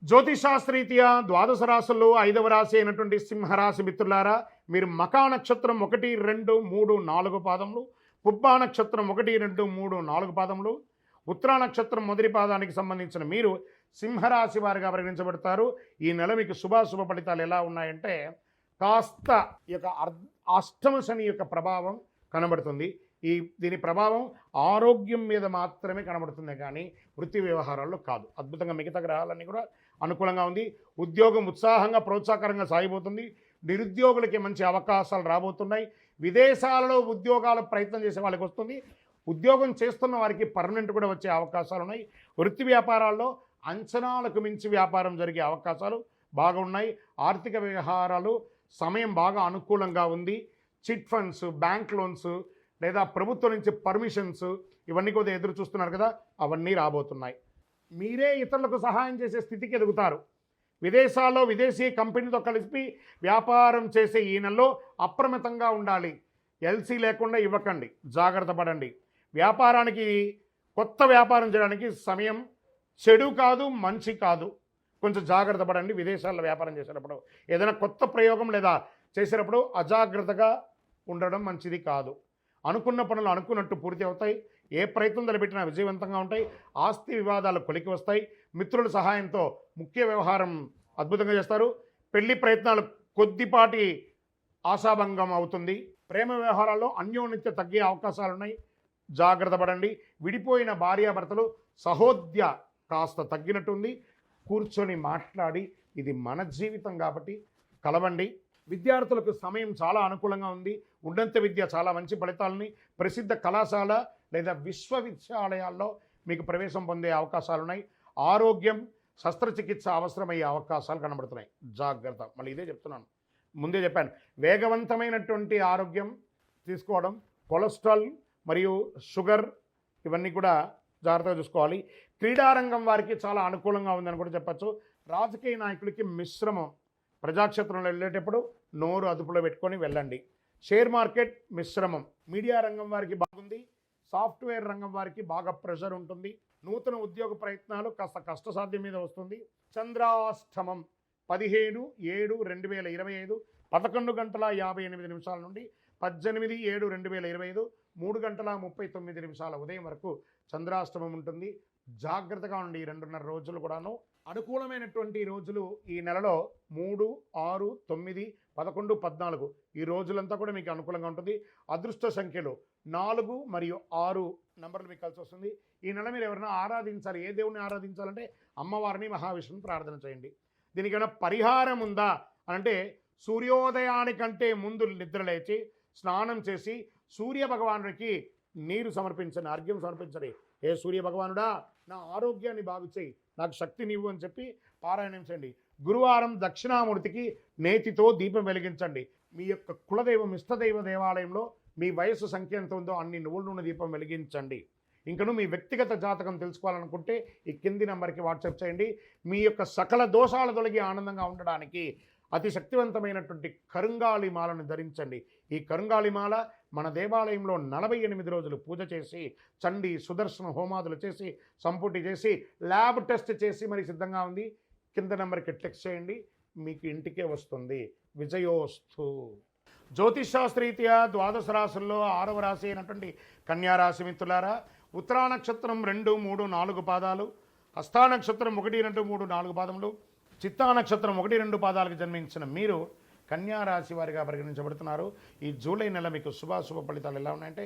జ్యోతిషాస్త్రీత్యా ద్వాదశ రాశుల్లో 5వ రాశి అయినటువంటి సింహరాశి మిత్రులారా, మీరు మకా నక్షత్రం 1, 2, 3, 4 పాదములు, పుబ్బా నక్షత్రం 1, 2, 3, 4 పాదములు, ఉత్తరా నక్షత్రం మొదటి పాదానికి సంబంధించిన మీరు సింహరాశి వారిగా పరిగణించబడతారు. ఈ నెల మీకు శుభాశుభ ఫలితాలు ఎలా ఉన్నాయంటే, కాస్త ఈ యొక్క అష్టమ శని యొక్క ప్రభావం కనబడుతుంది. దీని ప్రభావం ఆరోగ్యం మీద మాత్రమే కనబడుతుంది, కానీ వృత్తి వ్యవహారాల్లో కాదు. అద్భుతంగా మిగతా గ్రహాలన్నీ కూడా అనుకూలంగా ఉంది. ఉద్యోగం ఉత్సాహంగా ప్రోత్సాహకరంగా సాగిపోతుంది. నిరుద్యోగులకి మంచి అవకాశాలు రాబోతున్నాయి. విదేశాలలో ఉద్యోగాల ప్రయత్నం చేసే వాళ్ళకి వస్తుంది. ఉద్యోగం చేస్తున్న వారికి పర్మనెంట్ కూడా వచ్చే అవకాశాలు ఉన్నాయి. వృత్తి వ్యాపారాల్లో అంచనాలకు మించి వ్యాపారం జరిగే అవకాశాలు బాగా ఉన్నాయి. ఆర్థిక వ్యవహారాలు సమయం బాగా అనుకూలంగా ఉంది. చిట్ ఫండ్స్, బ్యాంక్ లోన్స్, లేదా ప్రభుత్వం నుంచి పర్మిషన్స్, ఇవన్నీ కొద్దిగా ఎదురు చూస్తున్నారు కదా, అవన్నీ రాబోతున్నాయి. మీరే ఇతరులకు సహాయం చేసే స్థితికి ఎదుగుతారు. విదేశాల్లో విదేశీ కంపెనీతో కలిసి వ్యాపారం చేసే ఈ నెలలో అప్రమత్తంగా ఉండాలి. ఎల్సీ లేకుండా ఇవ్వకండి, జాగ్రత్త పడండి. వ్యాపారానికి కొత్త వ్యాపారం చేయడానికి సమయం చెడు కాదు, మంచి కాదు. కొంచెం జాగ్రత్త పడండి. విదేశాల్లో వ్యాపారం చేసేటప్పుడు ఏదైనా కొత్త ప్రయోగం లేదా చేసేటప్పుడు అజాగ్రత్తగా ఉండడం మంచిది కాదు. అనుకున్న పనులు అనుకున్నట్టు పూర్తి అవుతాయి. ఏ ప్రయత్నం తలపెట్టినా విజయవంతంగా ఉంటాయి. ఆస్తి వివాదాలు కొలికి వస్తాయి. మిత్రుల సహాయంతో ముఖ్య వ్యవహారం అద్భుతంగా చేస్తారు. పెళ్లి ప్రయత్నాలు కొద్దిపాటి ఆశాభంగం అవుతుంది. ప్రేమ వ్యవహారాల్లో అన్యోన్యత తగ్గే అవకాశాలున్నాయి, జాగ్రత్త పడండి. విడిపోయిన భార్యాభర్తలు సహోద్య కాస్త తగ్గినట్టుంది. కూర్చొని మాట్లాడి ఇది మన జీవితం కాబట్టి కలవండి. విద్యార్థులకు సమయం చాలా అనుకూలంగా ఉంది. ఉన్నత విద్య చాలా మంచి ఫలితాలని, ప్రసిద్ధ కళాశాల లేదా విశ్వవిద్యాలయాల్లో మీకు ప్రవేశం పొందే అవకాశాలున్నాయి. ఆరోగ్యం, శస్త్రచికిత్స అవసరమయ్యే అవకాశాలు కనబడుతున్నాయి, జాగ్రత్త. మళ్ళీ ఇదే చెప్తున్నాను, ముందే చెప్పాను. వేగవంతమైనటువంటి ఆరోగ్యం తీసుకోవడం, కొలెస్ట్రాల్ మరియు షుగర్ ఇవన్నీ కూడా జాగ్రత్తగా చూసుకోవాలి. క్రీడారంగం వారికి చాలా అనుకూలంగా ఉందని కూడా చెప్పచ్చు. రాజకీయ నాయకులకి మిశ్రమం. ప్రజాక్షేత్రంలో వెళ్ళేటప్పుడు నోరు అదుపులో పెట్టుకొని వెళ్ళండి. షేర్ మార్కెట్ మిశ్రమం. మీడియా రంగం వారికి బాగుంది. సాఫ్ట్వేర్ రంగం వారికి బాగా ప్రెషర్ ఉంటుంది. నూతన ఉద్యోగ ప్రయత్నాలు కాస్త కష్టసాధ్యం మీద వస్తుంది. చంద్రాష్టమం 17/7/2025 11:58 నుండి 18/7/2025 3:39 ఉదయం వరకు చంద్రాష్టమం ఉంటుంది. జాగ్రత్తగా ఉండి 2.5 రోజులు కూడాను. అనుకూలమైనటువంటి రోజులు ఈ నెలలో 3, 6, 9, 11, 14 ఈ రోజులంతా కూడా మీకు అనుకూలంగా ఉంటుంది. అదృష్ట సంఖ్యలు 4 మరియు 6 నంబర్లు మీకు కలిసి వస్తుంది. ఈ నెల మీరు ఎవరైనా ఆరాధించాలి. ఏ దేవుణ్ణి ఆరాధించాలంటే అమ్మవారిని, మహావిష్ణుని ప్రార్థన చేయండి. దీనికి ఏమైనా పరిహారం ఉందా అంటే సూర్యోదయానికంటే ముందు నిద్రలేచి స్నానం చేసి సూర్య భగవానుడికి నీరు సమర్పించండి, అర్ఘ్యం సమర్పించండి. ఏ సూర్య భగవానుడా, నా ఆరోగ్యాన్ని బాగు చేయి, నాకు శక్తి నీవు అని చెప్పి పారాయణం చేయండి. గురువారం దక్షిణామూర్తికి నేతితో దీపం వెలిగించండి. మీ యొక్క కులదైవం, ఇష్టదైవ దేవాలయంలో మీ వయస్సు సంఖ్య ఎంత ఉందో అన్ని నువ్వుల నూనె దీపం వెలిగించండి. ఇంకను మీ వ్యక్తిగత జాతకం తెలుసుకోవాలనుకుంటే ఈ కింది నెంబర్కి వాట్సాప్ చేయండి. మీ యొక్క సకల దోషాలు తొలగి ఆనందంగా ఉండడానికి అతి శక్తివంతమైనటువంటి కరుంగాళి మాలను ధరించండి. ఈ కరుంగాళి మాల మన దేవాలయంలో 48 రోజులు పూజ చేసి, చండి సుదర్శన హోమాదులు చేసి, సంపుటి చేసి, ల్యాబ్ టెస్ట్ చేసి మరి సిద్ధంగా ఉంది. కింద నెంబర్కి టెక్స్ట్ చేయండి, మీకు ఇంటికే వస్తుంది. విజయోస్తు. జ్యోతిషాస్త్రరీత్యా ద్వాదశ రాశుల్లో 6వ రాశి అయినటువంటి కన్యారాశి మిత్రులారా, ఉత్తరా నక్షత్రం 2, 3, 4 పాదాలు, హస్తా నక్షత్రం 1, 2, 3, 4 పాదములు, చిత్తా నక్షత్రం 1, 2 పాదాలకు జన్మించిన మీరు కన్యారాశి వారిగా పరిగణించబడుతున్నారు. ఈ జూలై నెల మీకు శుభాశుభ ఫలితాలు ఎలా ఉన్నాయంటే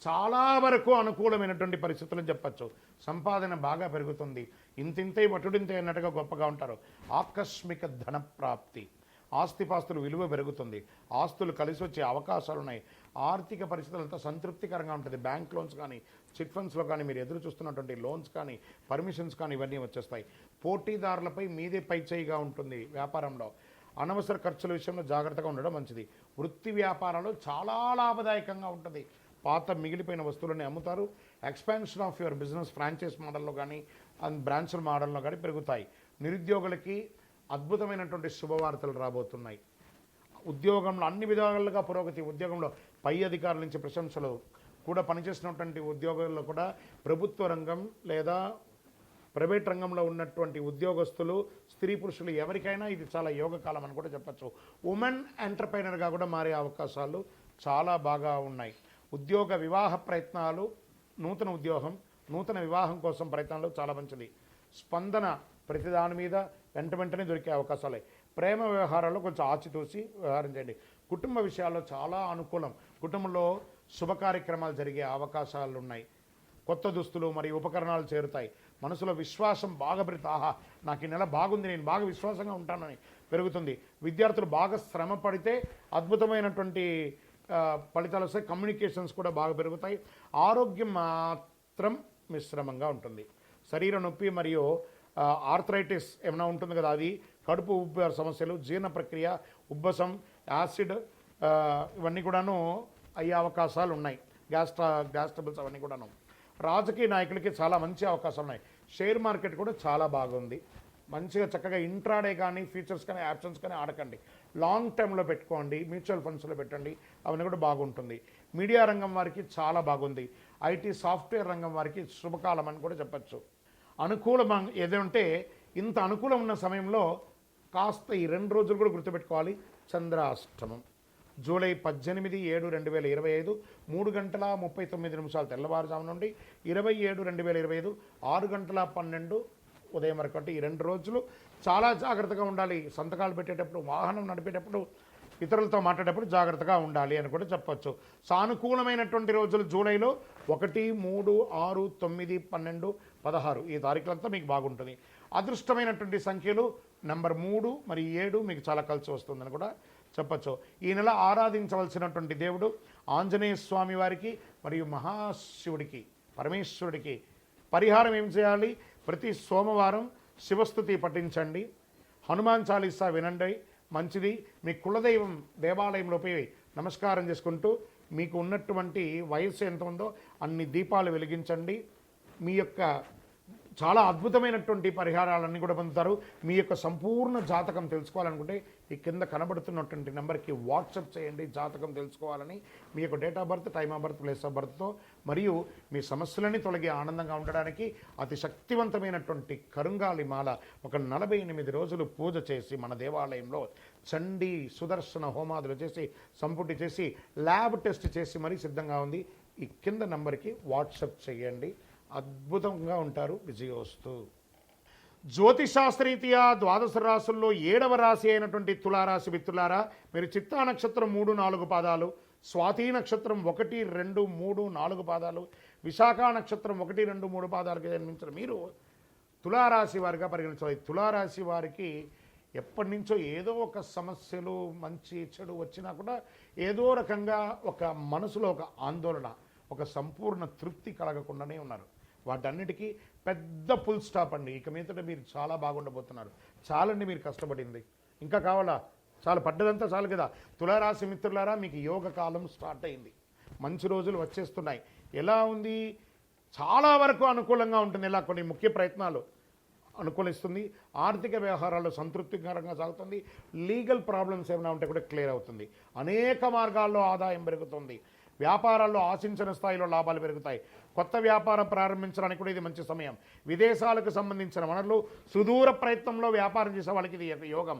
చాలా వరకు అనుకూలమైనటువంటి పరిస్థితులు చెప్పచ్చు. సంపాదన బాగా పెరుగుతుంది. ఇంతింతై వటుడింతే అన్నట్టుగా గొప్పగా ఉంటారు. ఆకస్మిక ధన ప్రాప్తి, ఆస్తిపాస్తులు విలువ పెరుగుతుంది. ఆస్తులు కలిసి వచ్చే అవకాశాలు ఉన్నాయి. ఆర్థిక పరిస్థితులంతా సంతృప్తికరంగా ఉంటుంది. బ్యాంక్ లోన్స్ కానీ, చిట్ ఫండ్స్లో కానీ, మీరు ఎదురు చూస్తున్నటువంటి లోన్స్ కానీ, పర్మిషన్స్ కానీ ఇవన్నీ వచ్చేస్తాయి. పోటీదారులపై మీదే పైచేయిగా ఉంటుంది. వ్యాపారంలో అనవసర ఖర్చుల విషయంలో జాగ్రత్తగా ఉండడం మంచిది. వృత్తి వ్యాపారాలు చాలా లాభదాయకంగా ఉంటుంది. పాత మిగిలిపోయిన వస్తువులని అమ్ముతారు. Expansion of your business franchise మోడల్లో కానీ, బ్రాంచ్ల మోడల్లో కానీ పెరుగుతాయి. నిరుద్యోగులకి అద్భుతమైనటువంటి శుభవార్తలు రాబోతున్నాయి. ఉద్యోగంలో అన్ని విధాలుగా పురోగతి. ఉద్యోగంలో పై అధికారుల నుంచి ప్రశంసలు కూడా, పనిచేసినటువంటి ఉద్యోగుల్లో కూడా ప్రభుత్వ రంగం లేదా ప్రైవేట్ రంగంలో ఉన్నటువంటి ఉద్యోగస్తులు, స్త్రీ పురుషులు ఎవరికైనా ఇది చాలా యోగకాలం అని కూడా చెప్పచ్చు. ఉమెన్ ఎంటర్ప్రైనర్గా కూడా మారే అవకాశాలు చాలా బాగా ఉన్నాయి. ఉద్యోగ వివాహ ప్రయత్నాలు, నూతన ఉద్యోగం, నూతన వివాహం కోసం ప్రయత్నాలు చాలా మంచిది. స్పందన ప్రతిదాని మీద వెంటనే దొరికే అవకాశాలు. ప్రేమ వ్యవహారాల్లో కొంచెం ఆచితూసి వ్యవహారం చేయండి. కుటుంబ విషయాల్లో చాలా అనుకూలం. కుటుంబంలో శుభ కార్యక్రమాలు జరిగే అవకాశాలు ఉన్నాయి. కొత్త దుస్తులు మరియు ఉపకరణాలు చేరుతాయి. మనసులో విశ్వాసం బాగా పెరుగుతుంది. ఆహా, నాకు ఈ నెల బాగుంది, నేను బాగా విశ్వాసంగా ఉంటానని పెరుగుతుంది. విద్యార్థులు బాగా శ్రమ పడితే అద్భుతమైనటువంటి ఫలితాలు వస్తాయి. కమ్యూనికేషన్స్ కూడా బాగా పెరుగుతాయి. ఆరోగ్యం మాత్రం మిశ్రమంగా ఉంటుంది. శరీర నొప్పి మరియు ఆర్థరైటిస్ ఏమైనా ఉంటుంది కదా, అది, కడుపు ఉబ్బ సమస్యలు, జీర్ణ ప్రక్రియ, ఉబ్బసం, యాసిడ్ ఇవన్నీ కూడాను అయ్యే అవకాశాలు ఉన్నాయి. గ్యాస్ ట్రబుల్స్ అవన్నీ కూడాను. రాజకీయ నాయకులకి చాలా మంచి అవకాశాలు ఉన్నాయి. షేర్ మార్కెట్ కూడా చాలా బాగుంది. మంచిగా చక్కగా ఇంట్రాడే కానీ ఫ్యూచర్స్ కానీ ఆప్షన్స్ కానీ ఆడకండి. లాంగ్ టర్మ్లో పెట్టుకోండి, మ్యూచువల్ ఫండ్స్లో పెట్టండి, అవన్నీ కూడా బాగుంటుంది. మీడియా రంగం వారికి చాలా బాగుంది. ఐటీ సాఫ్ట్వేర్ రంగం వారికి శుభకాలం అని కూడా చెప్పచ్చు. అనుకూలం ఏదంటే ఇంత అనుకూలం ఉన్న సమయంలో కాస్త ఈ 2 రోజులు కూడా గుర్తుపెట్టుకోవాలి. చంద్రాష్టమం జూలై 18/7/2025 3:39 తెల్లవారుజాము నుండి 27/2025 6:12 ఉదయం వరకు. అంటే ఈ 2 రోజులు చాలా జాగ్రత్తగా ఉండాలి. సంతకాలు పెట్టేటప్పుడు, వాహనం నడిపేటప్పుడు, ఇతరులతో మాట్లాడేటప్పుడు జాగ్రత్తగా ఉండాలి అని కూడా చెప్పచ్చు. సానుకూలమైనటువంటి రోజులు జూలైలో 1, 3, 6, 9, 12, 16 ఈ తారీఖులంతా మీకు బాగుంటుంది. అదృష్టమైనటువంటి సంఖ్యలు నెంబర్ 3 మరియు 7 మీకు చాలా కలిసి వస్తుందని కూడా చెప్పచ్చు. ఈ నెల ఆరాధించవలసినటువంటి దేవుడు ఆంజనేయ స్వామి వారికి మరియు మహాశివుడికి, పరమేశ్వరుడికి పరిహారం ఏం చేయాలి? ప్రతి సోమవారం శివస్తుతి పఠించండి, హనుమాన్ చాలీసా వినండి, మంచిది. మీ కులదైవం దేవాలయంలో పోయి నమస్కారం చేసుకుంటూ మీకు ఉన్నటువంటి వయస్సు ఎంత ఉందో అన్ని దీపాలు వెలిగించండి. మీ యొక్క చాలా అద్భుతమైనటువంటి పరిహారాలన్నీ కూడా పొందుతారు. మీ యొక్క సంపూర్ణ జాతకం తెలుసుకోవాలనుకుంటే ఈ కింద కనబడుతున్నటువంటి నెంబర్కి వాట్సాప్ చేయండి జాతకం తెలుసుకోవాలని. మీ యొక్క date of birth, time of birth, place of బర్త్తో మరియు మీ సమస్యలని తొలగి ఆనందంగా ఉండడానికి అతి శక్తివంతమైనటువంటి కరుంగాలి మాల ఒక 48 రోజులు పూజ చేసి మన దేవాలయంలో చండీ సుదర్శన హోమాదులు చేసి సంపుటి చేసి ల్యాబ్ టెస్ట్ చేసి మరీ సిద్ధంగా ఉంది. ఈ కింద నెంబర్కి వాట్సాప్ చేయండి. అద్భుతంగా ఉంటారు. విజయోస్తు. జ్యోతిశాస్త్రరీత్యా 12 రాశుల్లో 7వ రాశి అయినటువంటి తులారాశి మిత్రులారా, మీరు చిత్తా నక్షత్రం 3, 4 పాదాలు, స్వాతి నక్షత్రం 1, 2, 3, 4 పాదాలు, విశాఖ నక్షత్రం 1, 2, 3 పాదాలకు జన్మించిన మీరు తులారాశి వారిగా పరిగణించాలి. తులారాశి వారికి ఎప్పటి నుంచో ఏదో ఒక సమస్యలు మంచి చెడు వచ్చినా కూడా ఏదో రకంగా ఒక మనసులో ఒక ఆందోళన, ఒక సంపూర్ణ తృప్తి కలగకుండానే ఉన్నారు. వాటన్నిటికీ పెద్ద ఫుల్ స్టాప్ అండి. ఇక మీదట మీరు చాలా బాగుండబోతున్నారు. చాలండి మీరు కష్టపడింది, ఇంకా కావాలా? చాలా పడ్డదంతా చాలు కదా. తులారాశి మిత్రులారా, మీకు యోగ కాలం స్టార్ట్ అయింది. మంచి రోజులు వచ్చేస్తున్నాయి. ఎలా ఉంది? చాలా వరకు అనుకూలంగా ఉంటుంది. ఇలా కొన్ని ముఖ్య ప్రయత్నాలు అనుకూలిస్తుంది. ఆర్థిక వ్యవహారాల్లో సంతృప్తికరంగా సాగుతుంది. లీగల్ ప్రాబ్లమ్స్ ఏమైనా ఉంటే కూడా క్లియర్ అవుతుంది. అనేక మార్గాల్లో ఆదాయం పెరుగుతుంది. వ్యాపారాల్లో ఆశించిన స్థాయిలో లాభాలు పెరుగుతాయి. కొత్త వ్యాపారం ప్రారంభించడానికి కూడా ఇది మంచి సమయం. విదేశాలకు సంబంధించిన వనరులు, సుదూర ప్రయత్నంలో వ్యాపారం చేసే వాళ్ళకి ఇది యోగం.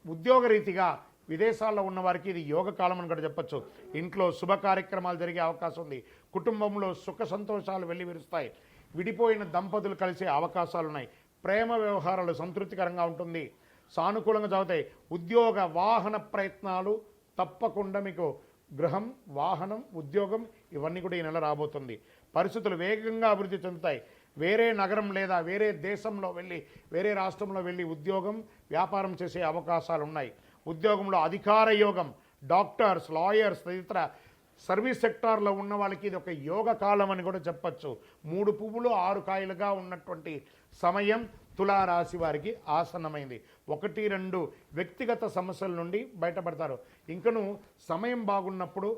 ఉద్యోగరీతిగా విదేశాల్లో ఉన్న వారికి ఇది యోగ కాలం అని కూడా చెప్పచ్చు. ఇంట్లో శుభ కార్యక్రమాలు జరిగే అవకాశం ఉంది. కుటుంబంలో సుఖ సంతోషాలు వెళ్ళి విరుస్తాయి. విడిపోయిన దంపతులు కలిసే అవకాశాలు ఉన్నాయి. ప్రేమ వ్యవహారాలు సంతృప్తికరంగా ఉంటుంది. సానుకూలంగా జరుగుతాయి. ఉద్యోగ వాహన ప్రయత్నాలు తప్పకుండా మీకు గృహం, వాహనం, ఉద్యోగం ఇవన్నీ కూడా ఈ నెల రాబోతుంది. పరిస్థితులు వేగంగా అభివృద్ధి చెందుతాయి. వేరే నగరం లేదా వేరే దేశంలో వెళ్ళి, వేరే రాష్ట్రంలో వెళ్ళి ఉద్యోగం, వ్యాపారం చేసే అవకాశాలు ఉన్నాయి. ఉద్యోగంలో అధికార యోగం, డాక్టర్స్, లాయర్స్ తదితర సర్వీస్ సెక్టార్లో ఉన్న వాళ్ళకి ఇది ఒక యోగ కాలం అని కూడా చెప్పచ్చు. 3 పువ్వులు 6 కాయలుగా ఉన్నటువంటి సమయం తులారాశి వారికి ఆసన్నమైంది. 1, 2 వ్యక్తిగత సమస్యల నుండి బయటపడతారు. ఇంకను సమయం బాగున్నప్పుడు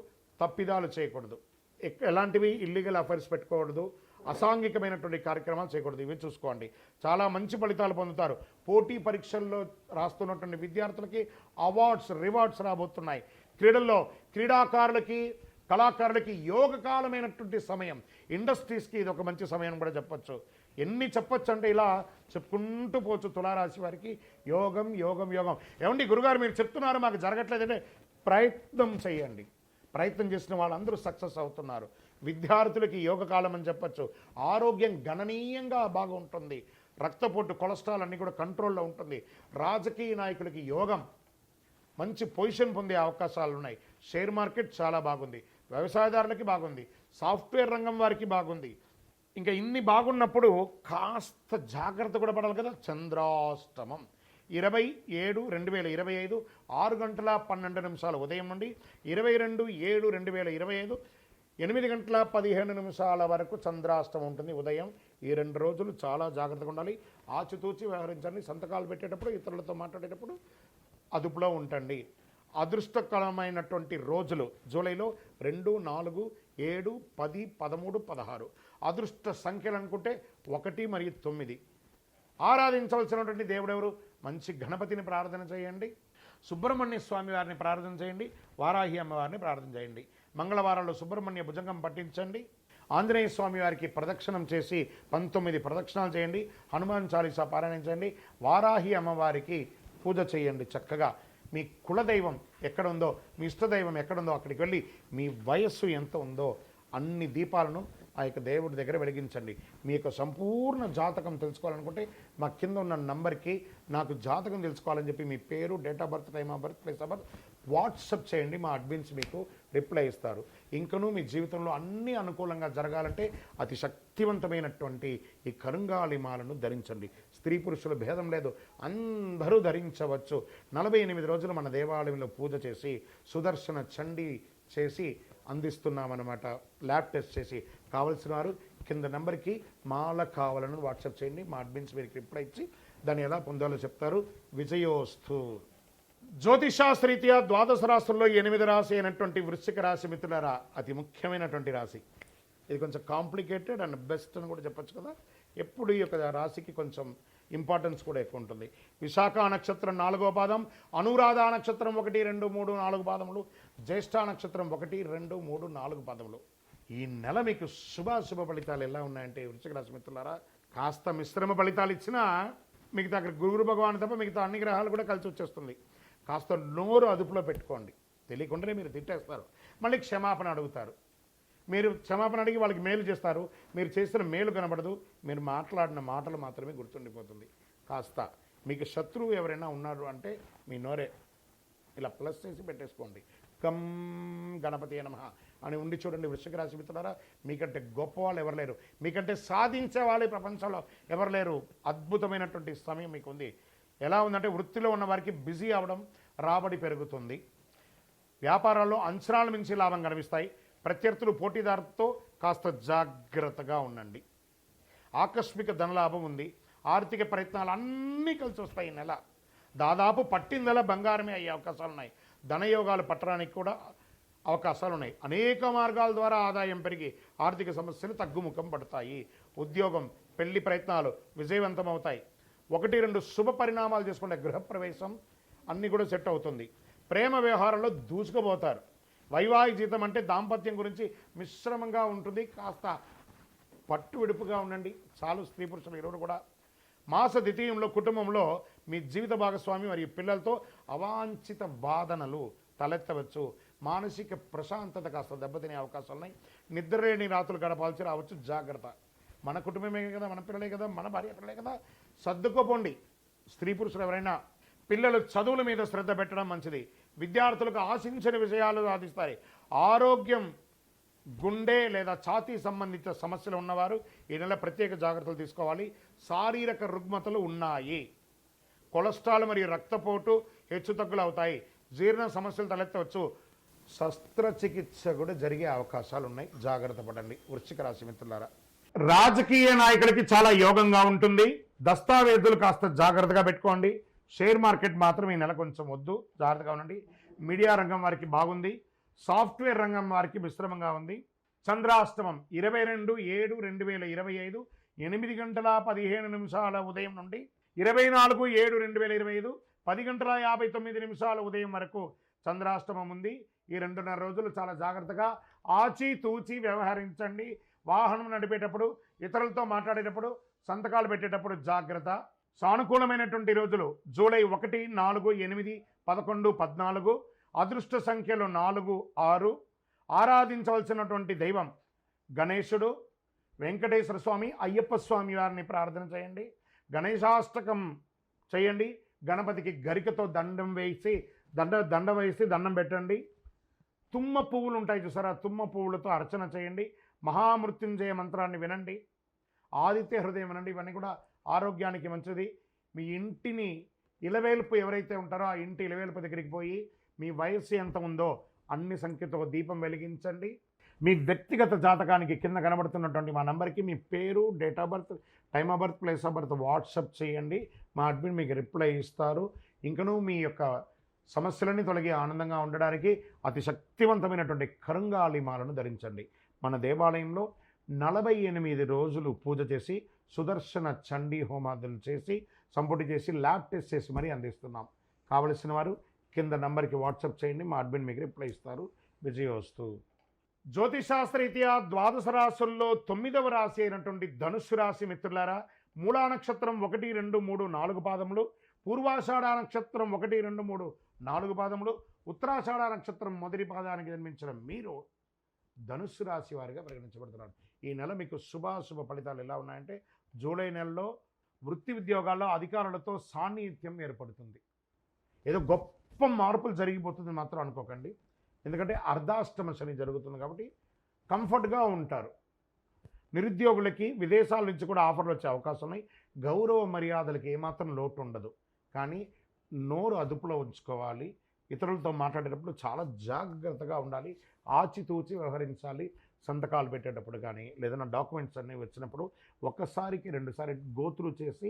తప్పిదాలు చేయకూడదు. ఎలాంటివి ఇల్లీగల్ అఫైర్స్ పెట్టుకోకూడదు. అసాంఘికమైనటువంటి కార్యక్రమాలు చేయకూడదు. ఇవి చూసుకోండి. చాలా మంచి ఫలితాలు పొందుతారు. పోటీ పరీక్షల్లో రాస్తున్నటువంటి విద్యార్థులకి అవార్డ్స్, రివార్డ్స్ రాబోతున్నాయి. క్రీడల్లో క్రీడాకారులకి, కళాకారులకి యోగకాలమైనటువంటి సమయం. ఇండస్ట్రీస్కి ఇది ఒక మంచి సమయం కూడా చెప్పచ్చు. ఎన్ని చెప్పచ్చు అంటే ఇలా చెప్పుకుంటూ పోవచ్చు. తులారాశి వారికి యోగం, యోగం, యోగం. ఏమండి గురుగారు మీరు చెప్తున్నారు మాకు జరగట్లేదంటే ప్రయత్నం చేయండి. ప్రయత్నం చేసిన వాళ్ళందరూ సక్సెస్ అవుతున్నారు. విద్యార్థులకి యోగకాలం అని చెప్పచ్చు. ఆరోగ్యం గణనీయంగా బాగుంటుంది. రక్తపోటు, కొలెస్ట్రాల్ అన్నీ కూడా కంట్రోల్లో ఉంటుంది. రాజకీయ నాయకులకి యోగం, మంచి పొజిషన్ పొందే అవకాశాలు ఉన్నాయి. షేర్ మార్కెట్ చాలా బాగుంది. వ్యవసాయదారులకి బాగుంది. సాఫ్ట్వేర్ రంగం వారికి బాగుంది. ఇంకా ఇన్ని బాగున్నప్పుడు కాస్త జాగ్రత్త కూడా పడాలి కదా. చంద్రాష్టమం 27/2025 6:12 ఉదయం నుండి 22/7/2025 8:15 వరకు చంద్రాష్టమం ఉంటుంది ఉదయం. ఈ 2 రోజులు చాలా జాగ్రత్తగా ఉండాలి. ఆచితూచి వ్యవహరించండి. సంతకాలు పెట్టేటప్పుడు, ఇతరులతో మాట్లాడేటప్పుడు అదుపులో ఉంటండి. అదృష్టకరమైనటువంటి రోజులు జూలైలో 2, 4, 7, 10, 13, 16 అదృష్ట సంఖ్యలు అనుకుంటే 1 మరియు 9. ఆరాధించవలసినటువంటి దేవుడెవరు? మంచి గణపతిని ప్రార్థన చేయండి, సుబ్రహ్మణ్య స్వామి వారిని ప్రార్థన చేయండి, వారాహి అమ్మవారిని ప్రార్థన చేయండి. మంగళవారాల్లో సుబ్రహ్మణ్య భుజంగం పట్టించండి, ఆంజనేయ స్వామి వారికి ప్రదక్షిణం చేసి 19 ప్రదక్షిణాలు చేయండి, హనుమాన్ చాలీసా పారాయణం చేయండి, వారాహి అమ్మవారికి పూజ చేయండి. చక్కగా మీ కులదైవం ఎక్కడ ఉందో, మీ ఇష్టదైవం ఎక్కడుందో అక్కడికి వెళ్ళి మీ వయస్సు ఎంత ఉందో అన్ని దీపాలను ఆ యొక్క దేవుడి దగ్గర వెలిగించండి. మీ యొక్క సంపూర్ణ జాతకం తెలుసుకోవాలనుకుంటే మా కింద ఉన్న నంబర్కి నాకు జాతకం తెలుసుకోవాలని చెప్పి మీ పేరు, date of birth, time of birth, place of birth WhatsApp చేయండి. మా అడ్మిన్స్ మీకు రిప్లై ఇస్తారు. ఇంకనూ మీ జీవితంలో అన్నీ అనుకూలంగా జరగాలంటే అతి శక్తివంతమైనటువంటి ఈ కరుంగాలి మాలను ధరించండి. స్త్రీ పురుషుల భేదం లేదు, అందరూ ధరించవచ్చు. 48 రోజులు మన దేవాలయంలో పూజ చేసి సుదర్శన చండీ చేసి అందిస్తున్నామన్నమాట. ల్యాబ్ టెస్ట్ చేసి కావలసిన వారు కింద నెంబర్కి మాల కావాలని వాట్సాప్ చేయండి. మా అడ్మిన్స్ మీకు రిప్లై ఇచ్చి దాన్ని ఎలా పొందాలో చెప్తారు. విజయోస్తు. జ్యోతిషాస్త్రీత్యా ద్వాదశ రాశుల్లో 8వ రాశి అయినటువంటి వృశ్చిక రాశి మిత్రులారా, అతి ముఖ్యమైనటువంటి రాశి. ఇది కొంచెం కాంప్లికేటెడ్ అండ్ బెస్ట్ అని కూడా చెప్పచ్చు కదా. ఎప్పుడు ఈ యొక్క రాశికి కొంచెం ఇంపార్టెన్స్ కూడా ఎక్కువ ఉంటుంది. విశాఖ నక్షత్రం 4వ పాదం, అనురాధ నక్షత్రం 1, 2, 3, 4 పాదములు, జ్యేష్ఠ నక్షత్రం 1, 2, 3, 4 పాదములు. ఈ నెల మీకు శుభాశుభ ఫలితాలు ఎలా ఉన్నాయంటే వృశ్చిక రాశి మిత్రులారా, కాస్త మిశ్రమ ఫలితాలు ఇచ్చినా మిగతా అక్కడ గురు భగవాన్ తప్ప మిగతా అన్ని గ్రహాలు కూడా కలిసి వచ్చేస్తుంది. కాస్త నోరు అదుపులో పెట్టుకోండి. తెలియకుండానే మీరు తిట్టేస్తారు, మళ్ళీ క్షమాపణ అడుగుతారు. మీరు క్షమాపణ అడిగి వాళ్ళకి మేలు చేస్తారు, మీరు చేసిన మేలు కనబడదు, మీరు మాట్లాడిన మాటలు మాత్రమే గుర్తుండిపోతుంది. కాస్త మీకు శత్రువు ఎవరైనా ఉన్నారు అంటే మీ నోరే ఇలా ప్లస్ చేసి పెట్టేసుకోండి. కం గణపతి నమః అని ఉండి చూడండి. వృశ్చిక రాశి మిత్రులారా, మీకంటే గొప్ప వాళ్ళు ఎవరు లేరు, మీకంటే సాధించే వాళ్ళు ఈ ప్రపంచంలో ఎవరు లేరు. అద్భుతమైనటువంటి సమయం మీకు ఉంది. ఎలా ఉందంటే వృత్తిలో ఉన్న వారికి బిజీ అవ్వడం, రాబడి పెరుగుతుంది. వ్యాపారాల్లో అంచనాల మించి లాభం కనిపిస్తాయి. ప్రత్యర్థులు పోటీదారులతో కాస్త జాగ్రత్తగా ఉండండి. ఆకస్మిక ధనలాభం ఉంది. ఆర్థిక ప్రయత్నాలు అన్నీ కలిసి వస్తాయి. ఈ నెల దాదాపు పట్టిందల బంగారమే అయ్యే అవకాశాలు ఉన్నాయి. ధనయోగాలు పట్టడానికి కూడా అవకాశాలు ఉన్నాయి. అనేక మార్గాల ద్వారా ఆదాయం పెరిగి ఆర్థిక సమస్యలు తగ్గుముఖం పడతాయి. ఉద్యోగం, పెళ్లి ప్రయత్నాలు విజయవంతమవుతాయి. 1, 2 శుభ పరిణామాలు చేసుకుంటే గృహప్రవేశం అన్నీ కూడా సెట్ అవుతుంది. ప్రేమ వ్యవహారంలో దూసుకుపోతారు. వైవాహిక జీవితం అంటే దాంపత్యం గురించి మిశ్రమంగా ఉంటుంది. కాస్త పట్టు విడుపుగా ఉండండి చాలు స్త్రీ పురుషులు ఇరువురు కూడా. మాస ద్వితీయంలో కుటుంబంలో మీ జీవిత భాగస్వామి మరియు పిల్లలతో అవాంఛిత వాదనలు తలెత్తవచ్చు. మానసిక ప్రశాంతత కాస్త దెబ్బతినే అవకాశాలు ఉన్నాయి. నిద్రలేని రాత్రులు గడపాల్సి రావచ్చు, జాగ్రత్త. మన కుటుంబమే కదా, మన పిల్లలే కదా, మన భార్య పిల్లలే కదా, సర్దుకోపోండి. స్త్రీ పురుషులు ఎవరైనా పిల్లలు చదువుల మీద శ్రద్ధ పెట్టడం మంచిది. విద్యార్థులకు ఆశించిన విషయాలు సాధిస్తాయి. ఆరోగ్యం, గుండె లేదా ఛాతీ సంబంధిత సమస్యలు ఉన్నవారు ఈ నెల ప్రత్యేక జాగ్రత్తలు తీసుకోవాలి. శారీరక రుగ్మతలు ఉన్నాయి. కొలెస్ట్రాల్ మరియు రక్తపోటు హెచ్చుతగ్గులు అవుతాయి. జీర్ణ సమస్యలు తలెత్తవచ్చు. శస్త్రచికిత్స కూడా జరిగే అవకాశాలు ఉన్నాయి, జాగ్రత్త పడండి వృశ్చిక రాశి మిత్రులారా. రాజకీయ నాయకులకి చాలా యోగంగా ఉంటుంది. దస్తావేజులు కాస్త జాగ్రత్తగా పెట్టుకోండి. షేర్ మార్కెట్ మాత్రం ఈ నెల కొంచెం వద్దు, జాగ్రత్తగా ఉండండి. మీడియా రంగం వారికి బాగుంది. సాఫ్ట్వేర్ రంగం వారికి మిశ్రమంగా ఉంది. చంద్రాష్టమం 22/7/2025 8:15 ఉదయం నుండి 24/7/2025 10:59 ఉదయం వరకు చంద్రాష్టమం ఉంది. ఈ 2.5 రోజులు చాలా జాగ్రత్తగా ఆచితూచి వ్యవహరించండి. వాహనం నడిపేటప్పుడు, ఇతరులతో మాట్లాడేటప్పుడు, సంతకాలు పెట్టేటప్పుడు జాగ్రత్త. సానుకూలమైనటువంటి రోజులు జూలై 1, 4, 8, 11, 14. అదృష్ట సంఖ్యలు 4, 6. ఆరాధించవలసినటువంటి దైవం గణేశుడు, వెంకటేశ్వర స్వామి, అయ్యప్ప స్వామి వారిని ప్రార్థన చేయండి. గణేశాష్టకం చేయండి. గణపతికి గరికతో దండం వేసి దండం పెట్టండి. తుమ్మ పువ్వులు ఉంటాయి చూసారా, తుమ్మ పువ్వులతో అర్చన చేయండి. మహామృత్యుంజయ మంత్రాన్ని వినండి. ఆదిత్య హృదయం వినండి. ఇవన్నీ కూడా ఆరోగ్యానికి మంచిది. మీ ఇంటిని ఇలవేల్పు ఎవరైతే ఉంటారో ఆ ఇంటి ఇలవేల్పు దగ్గరికి పోయి మీ వయస్సు ఎంత ఉందో అన్ని సంఖ్యతో దీపం వెలిగించండి. మీ వ్యక్తిగత జాతకానికి కింద కనబడుతున్నటువంటి మా నంబర్కి మీ పేరు, date of birth, time of birth, place of birth WhatsApp చేయండి. మా అడ్మిన్ మీకు రిప్లై ఇస్తారు. ఇంకనూ మీ యొక్క సమస్యలన్నీ తొలగి ఆనందంగా ఉండడానికి అతి శక్తివంతమైనటువంటి కరుంగాలి మాలను ధరించండి. మన దేవాలయంలో 48 రోజులు పూజ చేసి సుదర్శన చండీ హోమాదులు చేసి సంపుటి చేసి ల్యాబ్ టెస్ట్ చేసి మరీ అందిస్తున్నాం. కావలసిన వారు కింద నంబర్కి వాట్సాప్ చేయండి, మా అడ్మిన్ మీకు రిప్లై ఇస్తారు. విజయోస్తు. జ్యోతిషాస్త్రరీత్యా ద్వాదశ రాశుల్లో 9వ రాశి అయినటువంటి ధనుస్సు రాశి మిత్రులారా, మూలా నక్షత్రం 1, 2, 3, 4 పాదములు, పూర్వాషాఢ నక్షత్రం 1, 2, 3, 4 పాదములు, ఉత్తరాషాఢ నక్షత్రం మొదటి పాదానికి జన్మించిన మీరు ధనుస్సు రాశి వారిగా పరిగణించబడుతున్నారు. ఈ నెల మీకు శుభాశుభ ఫలితాలు ఎలా ఉన్నాయంటే, జూలై నెలలో వృత్తి ఉద్యోగాల్లో అధికారులతో సాన్నిహిత్యం ఏర్పడుతుంది. ఏదో గొప్ప మార్పులు జరిగిపోతుంది మాత్రం అనుకోకండి. ఎందుకంటే అర్ధాష్టమ శని జరుగుతుంది కాబట్టి కంఫర్ట్గా ఉంటారు. నిరుద్యోగులకి విదేశాల నుంచి కూడా ఆఫర్లు వచ్చే అవకాశం ఉన్నాయి. గౌరవ మర్యాదలకి ఏమాత్రం లోటు ఉండదు. కానీ నోరు అదుపులో ఉంచుకోవాలి. ఇతరులతో మాట్లాడేటప్పుడు చాలా జాగ్రత్తగా ఉండాలి. ఆచితూచి వ్యవహరించాలి. సంతకాలు పెట్టేటప్పుడు కానీ లేదన్నా డాక్యుమెంట్స్ అన్నీ వచ్చినప్పుడు ఒక్కసారికి 2 సార్లు గోత్రూ చేసి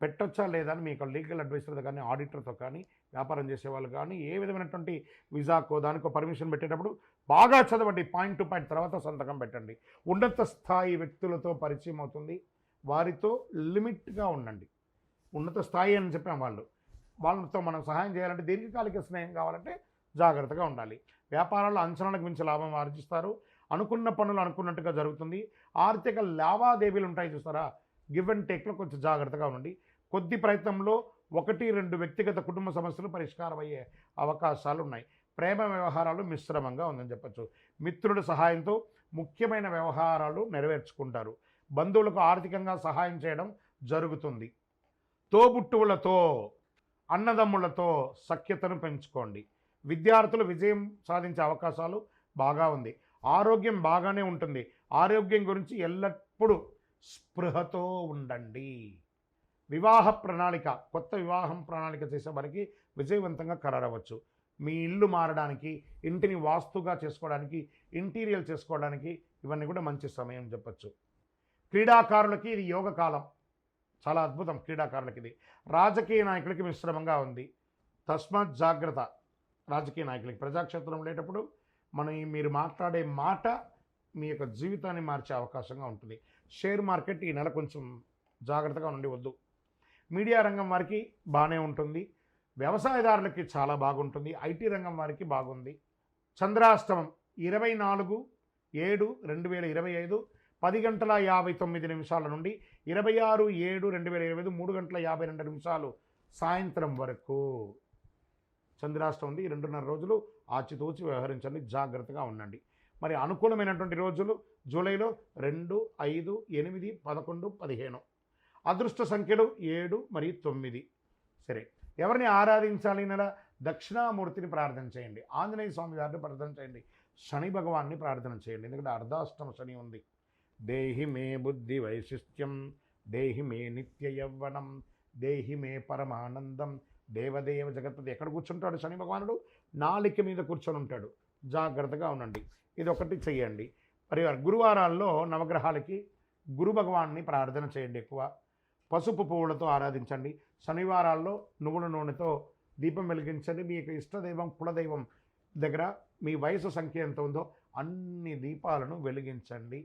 పెట్టొచ్చా లేదా అని మీకు లీగల్ అడ్వైజర్తో కానీ ఆడిటర్తో కానీ వ్యాపారం చేసేవాళ్ళు కానీ ఏ విధమైనటువంటి విజాకో దానికో పర్మిషన్ పెట్టేటప్పుడు బాగా చదవండి. పాయింట్ టు పాయింట్ తర్వాత సంతకం పెట్టండి. ఉన్నత స్థాయి వ్యక్తులతో పరిచయం అవుతుంది. వారితో లిమిట్గా ఉండండి. ఉన్నత స్థాయి అని చెప్పాం వాళ్ళతో మనం సహాయం చేయాలంటే దీర్ఘకాలిక స్నేహం కావాలంటే జాగ్రత్తగా ఉండాలి. వ్యాపారాల్లో అంచనాలకు మించి లాభం ఆర్జిస్తారు. అనుకున్న పనులు అనుకున్నట్టుగా జరుగుతుంది. ఆర్థిక లావాదేవీలు ఉంటాయి చూస్తారా, గివ్ అండ్ టేక్లో కొంచెం జాగ్రత్తగా ఉండండి. కొద్ది ప్రయత్నంలో 1, 2 వ్యక్తిగత కుటుంబ సమస్యలు పరిష్కారం అయ్యే అవకాశాలు ఉన్నాయి. ప్రేమ వ్యవహారాలు మిశ్రమంగా ఉందని చెప్పచ్చు. మిత్రుల సహాయంతో ముఖ్యమైన వ్యవహారాలు నెరవేర్చుకుంటారు. బంధువులకు ఆర్థికంగా సహాయం చేయడం జరుగుతుంది. తోబుట్టువులతో అన్నదమ్ములతో సఖ్యతను పెంచుకోండి. విద్యార్థులు విజయం సాధించే అవకాశాలు బాగా ఉంది. ఆరోగ్యం బాగానే ఉంటుంది. ఆరోగ్యం గురించి ఎల్లప్పుడూ స్పృహతో ఉండండి. వివాహ ప్రణాళిక, కొత్త వివాహం ప్రణాళిక చేసే వారికి విజయవంతంగా ఖరారవచ్చు. మీ ఇల్లు మారడానికి, ఇంటిని వాస్తుగా చేసుకోవడానికి, ఇంటీరియర్ చేసుకోవడానికి ఇవన్నీ కూడా మంచి సమయం చెప్పచ్చు. క్రీడాకారులకి ఇది యోగ కాలం, చాలా అద్భుతం. క్రీడాకారులకి ఇది. రాజకీయ నాయకులకి మిశ్రమంగా ఉంది. తస్మాత్ జాగ్రత్త. రాజకీయ నాయకులకి ప్రజాక్షేత్రం ఉండేటప్పుడు మీరు మాట్లాడే మాట మీ యొక్క జీవితాన్ని మార్చే అవకాశంగా ఉంటుంది. షేర్ మార్కెట్ ఈ నెల కొంచెం జాగ్రత్తగా ఉండి వద్దు. మీడియా రంగం వారికి బాగానే ఉంటుంది. వ్యవసాయదారులకి చాలా బాగుంటుంది. ఐటీ రంగం వారికి బాగుంది. చంద్రాష్టమం 24/7/2025 10:59 నుండి 26/7/2025 3:52 సాయంత్రం వరకు చంద్రాష్టమం ఉంది. 2.5 రోజులు ఆచితూచి వ్యవహరించండి, జాగ్రత్తగా ఉండండి. మరి అనుకూలమైనటువంటి రోజులు జూలైలో 2, 5, 8, 11, 15. అదృష్ట సంఖ్యలు 7 మరియు 9. సరే, ఎవరిని ఆరాధించాలి నెల? దక్షిణామూర్తిని ప్రార్థన చేయండి. ఆంజనేయ స్వామి గారిని ప్రార్థన చేయండి. శని భగవాన్ని ప్రార్థన చేయండి. ఎందుకంటే అర్ధాష్టమ శని ఉంది. దేహి మే బుద్ధి వైశిష్ట్యం, దేహి మే నిత్య యవ్వనం, దేహి మే పరమానందం, దేవదేవ జగత్పతి. ఎక్కడ కూర్చుంటాడు శని భగవానుడు? నాలిక మీద కూర్చొని ఉంటాడు. జాగ్రత్తగా ఉండండి. ఇది ఒకటి చెయ్యండి. మరి గురువారాల్లో నవగ్రహాలకి గురు భగవాన్ని ప్రార్థన చేయండి. ఎక్కువ పసుపు పువ్వులతో ఆరాధించండి. శనివారాల్లో నువ్వుల నూనెతో దీపం వెలిగించండి. మీ యొక్క ఇష్టదైవం కులదైవం దగ్గర మీ వయసు సంఖ్య ఎంత ఉందో అన్ని దీపాలను వెలిగించండి.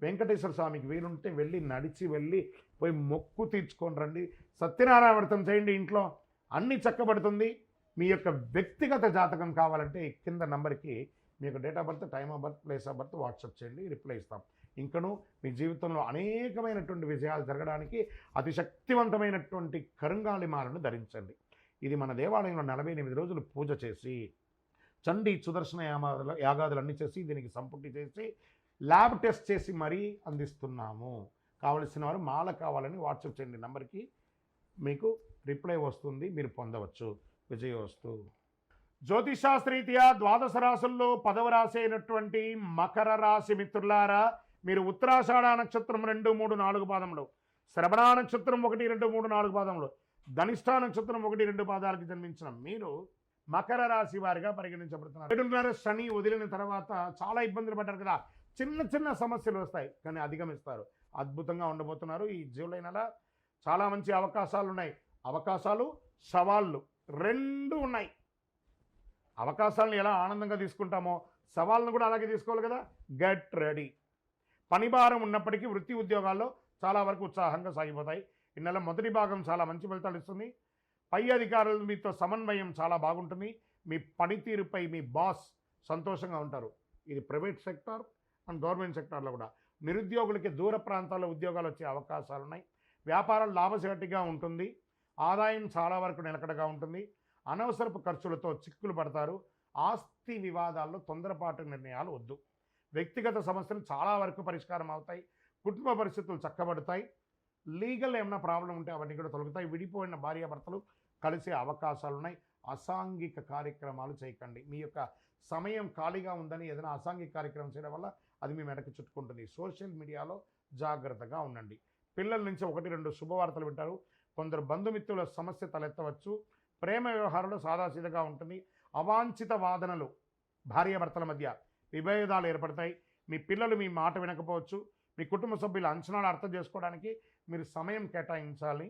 వెంకటేశ్వర స్వామికి వీలుంటే నడిచి వెళ్ళి పోయి మొక్కు తీర్చుకొని రండి. సత్యనారాయణ వ్రతం చేయండి. ఇంట్లో అన్నీ చక్కబడుతుంది. మీ యొక్క వ్యక్తిగత జాతకం కావాలంటే కింద నంబర్కి మీ యొక్క date of birth, time of birth, place of birth WhatsApp చేయండి, రిప్లై ఇస్తాం. ఇంకనూ మీ జీవితంలో అనేకమైనటువంటి విజయాలు జరగడానికి అతి శక్తివంతమైనటువంటి కరుంగాళిమాలను ధరించండి. ఇది మన దేవాలయంలో 48 రోజులు పూజ చేసి చండీ సుదర్శన యాగాదులన్నీ చేసి దీనికి సంపుటి చేసి ల్యాబ్ టెస్ట్ చేసి మరీ అందిస్తున్నాము. కావలసిన వారు మాల కావాలని వాట్సాప్ చేయండి. నంబర్కి మీకు రిప్లై వస్తుంది, మీరు పొందవచ్చు. విజయోస్తు. జ్యోతిషాస్త్రీత్యా ద్వాదశ రాశుల్లో 10వ రాశి అయినటువంటి మకర రాశి మిత్రులారా, మీరు ఉత్తరాషాఢ నక్షత్రం 2, 3, 4 పాదములు, శ్రవణ నక్షత్రం 1, 2, 3, 4 పాదములు, ధనిష్ఠా నక్షత్రం 1, 2 పాదాలకి జన్మించిన మీరు మకర రాశి వారిగా పరిగణించబడుతున్నారు. 7:30 శని వదిలిన తర్వాత చాలా ఇబ్బందులు పడ్డారు కదా. చిన్న చిన్న సమస్యలు వస్తాయి, కానీ అధిగమిస్తారు. అద్భుతంగా ఉండబోతున్నారు. ఈ జూలై నెల చాలా మంచి అవకాశాలు ఉన్నాయి. అవకాశాలు, సవాళ్ళు 2 ఉన్నాయి. అవకాశాలను ఎలా ఆనందంగా తీసుకుంటామో సవాళ్ళను కూడా అలాగే తీసుకోవాలి కదా. Get ready. పనిభారం ఉన్నప్పటికీ వృత్తి ఉద్యోగాల్లో చాలా వరకు ఉత్సాహంగా సాగిపోతాయి. ఈ నెల మొదటి భాగం చాలా మంచి ఫలితాలు ఇస్తుంది. పై అధికారులు మీతో సమన్వయం చాలా బాగుంటుంది. మీ పనితీరుపై మీ బాస్ సంతోషంగా ఉంటారు. ఇది ప్రైవేట్ సెక్టార్ అండ్ గవర్నమెంట్ సెక్టార్లో కూడా. నిరుద్యోగులకి దూర ప్రాంతాల్లో ఉద్యోగాలు వచ్చే అవకాశాలు ఉన్నాయి. వ్యాపారం లాభసాటిగా ఉంటుంది. ఆదాయం చాలా వరకు నిలకడగా ఉంటుంది. అనవసరపు ఖర్చులతో చిక్కులు పడతారు. ఆస్తి వివాదాల్లో తొందరపాటు నిర్ణయాలు వద్దు. వ్యక్తిగత సమస్యలు చాలా వరకు పరిష్కారం అవుతాయి. కుటుంబ పరిస్థితులు చక్కబడతాయి. లీగల్ ఏమైనా ప్రాబ్లం ఉంటే అవన్నీ కూడా తొలగుతాయి. విడిపోయిన భార్యాభర్తలు కలిసే అవకాశాలు ఉన్నాయి. అసాంఘిక కార్యక్రమాలు చేయకండి. మీ యొక్క సమయం ఖాళీగా ఉందని ఏదైనా అసాంఘిక కార్యక్రమం చేయడం వల్ల అది మీ మెడకు చుట్టుకుంటుంది. సోషల్ మీడియాలో జాగ్రత్తగా ఉండండి. పిల్లల నుంచి 1-2 శుభవార్తలు వింటారు. కొందరు బంధుమిత్రుల సమస్య తలెత్తవచ్చు. ప్రేమ వ్యవహారంలో సాదాసీదగా ఉంటుంది. అవాంఛిత వాదనలు, భార్యాభర్తల మధ్య విభేదాలు ఏర్పడతాయి. మీ పిల్లలు మీ మాట వినకపోవచ్చు. మీ కుటుంబ సభ్యుల అంచనాలు అర్థం చేసుకోవడానికి మీరు సమయం కేటాయించాలి.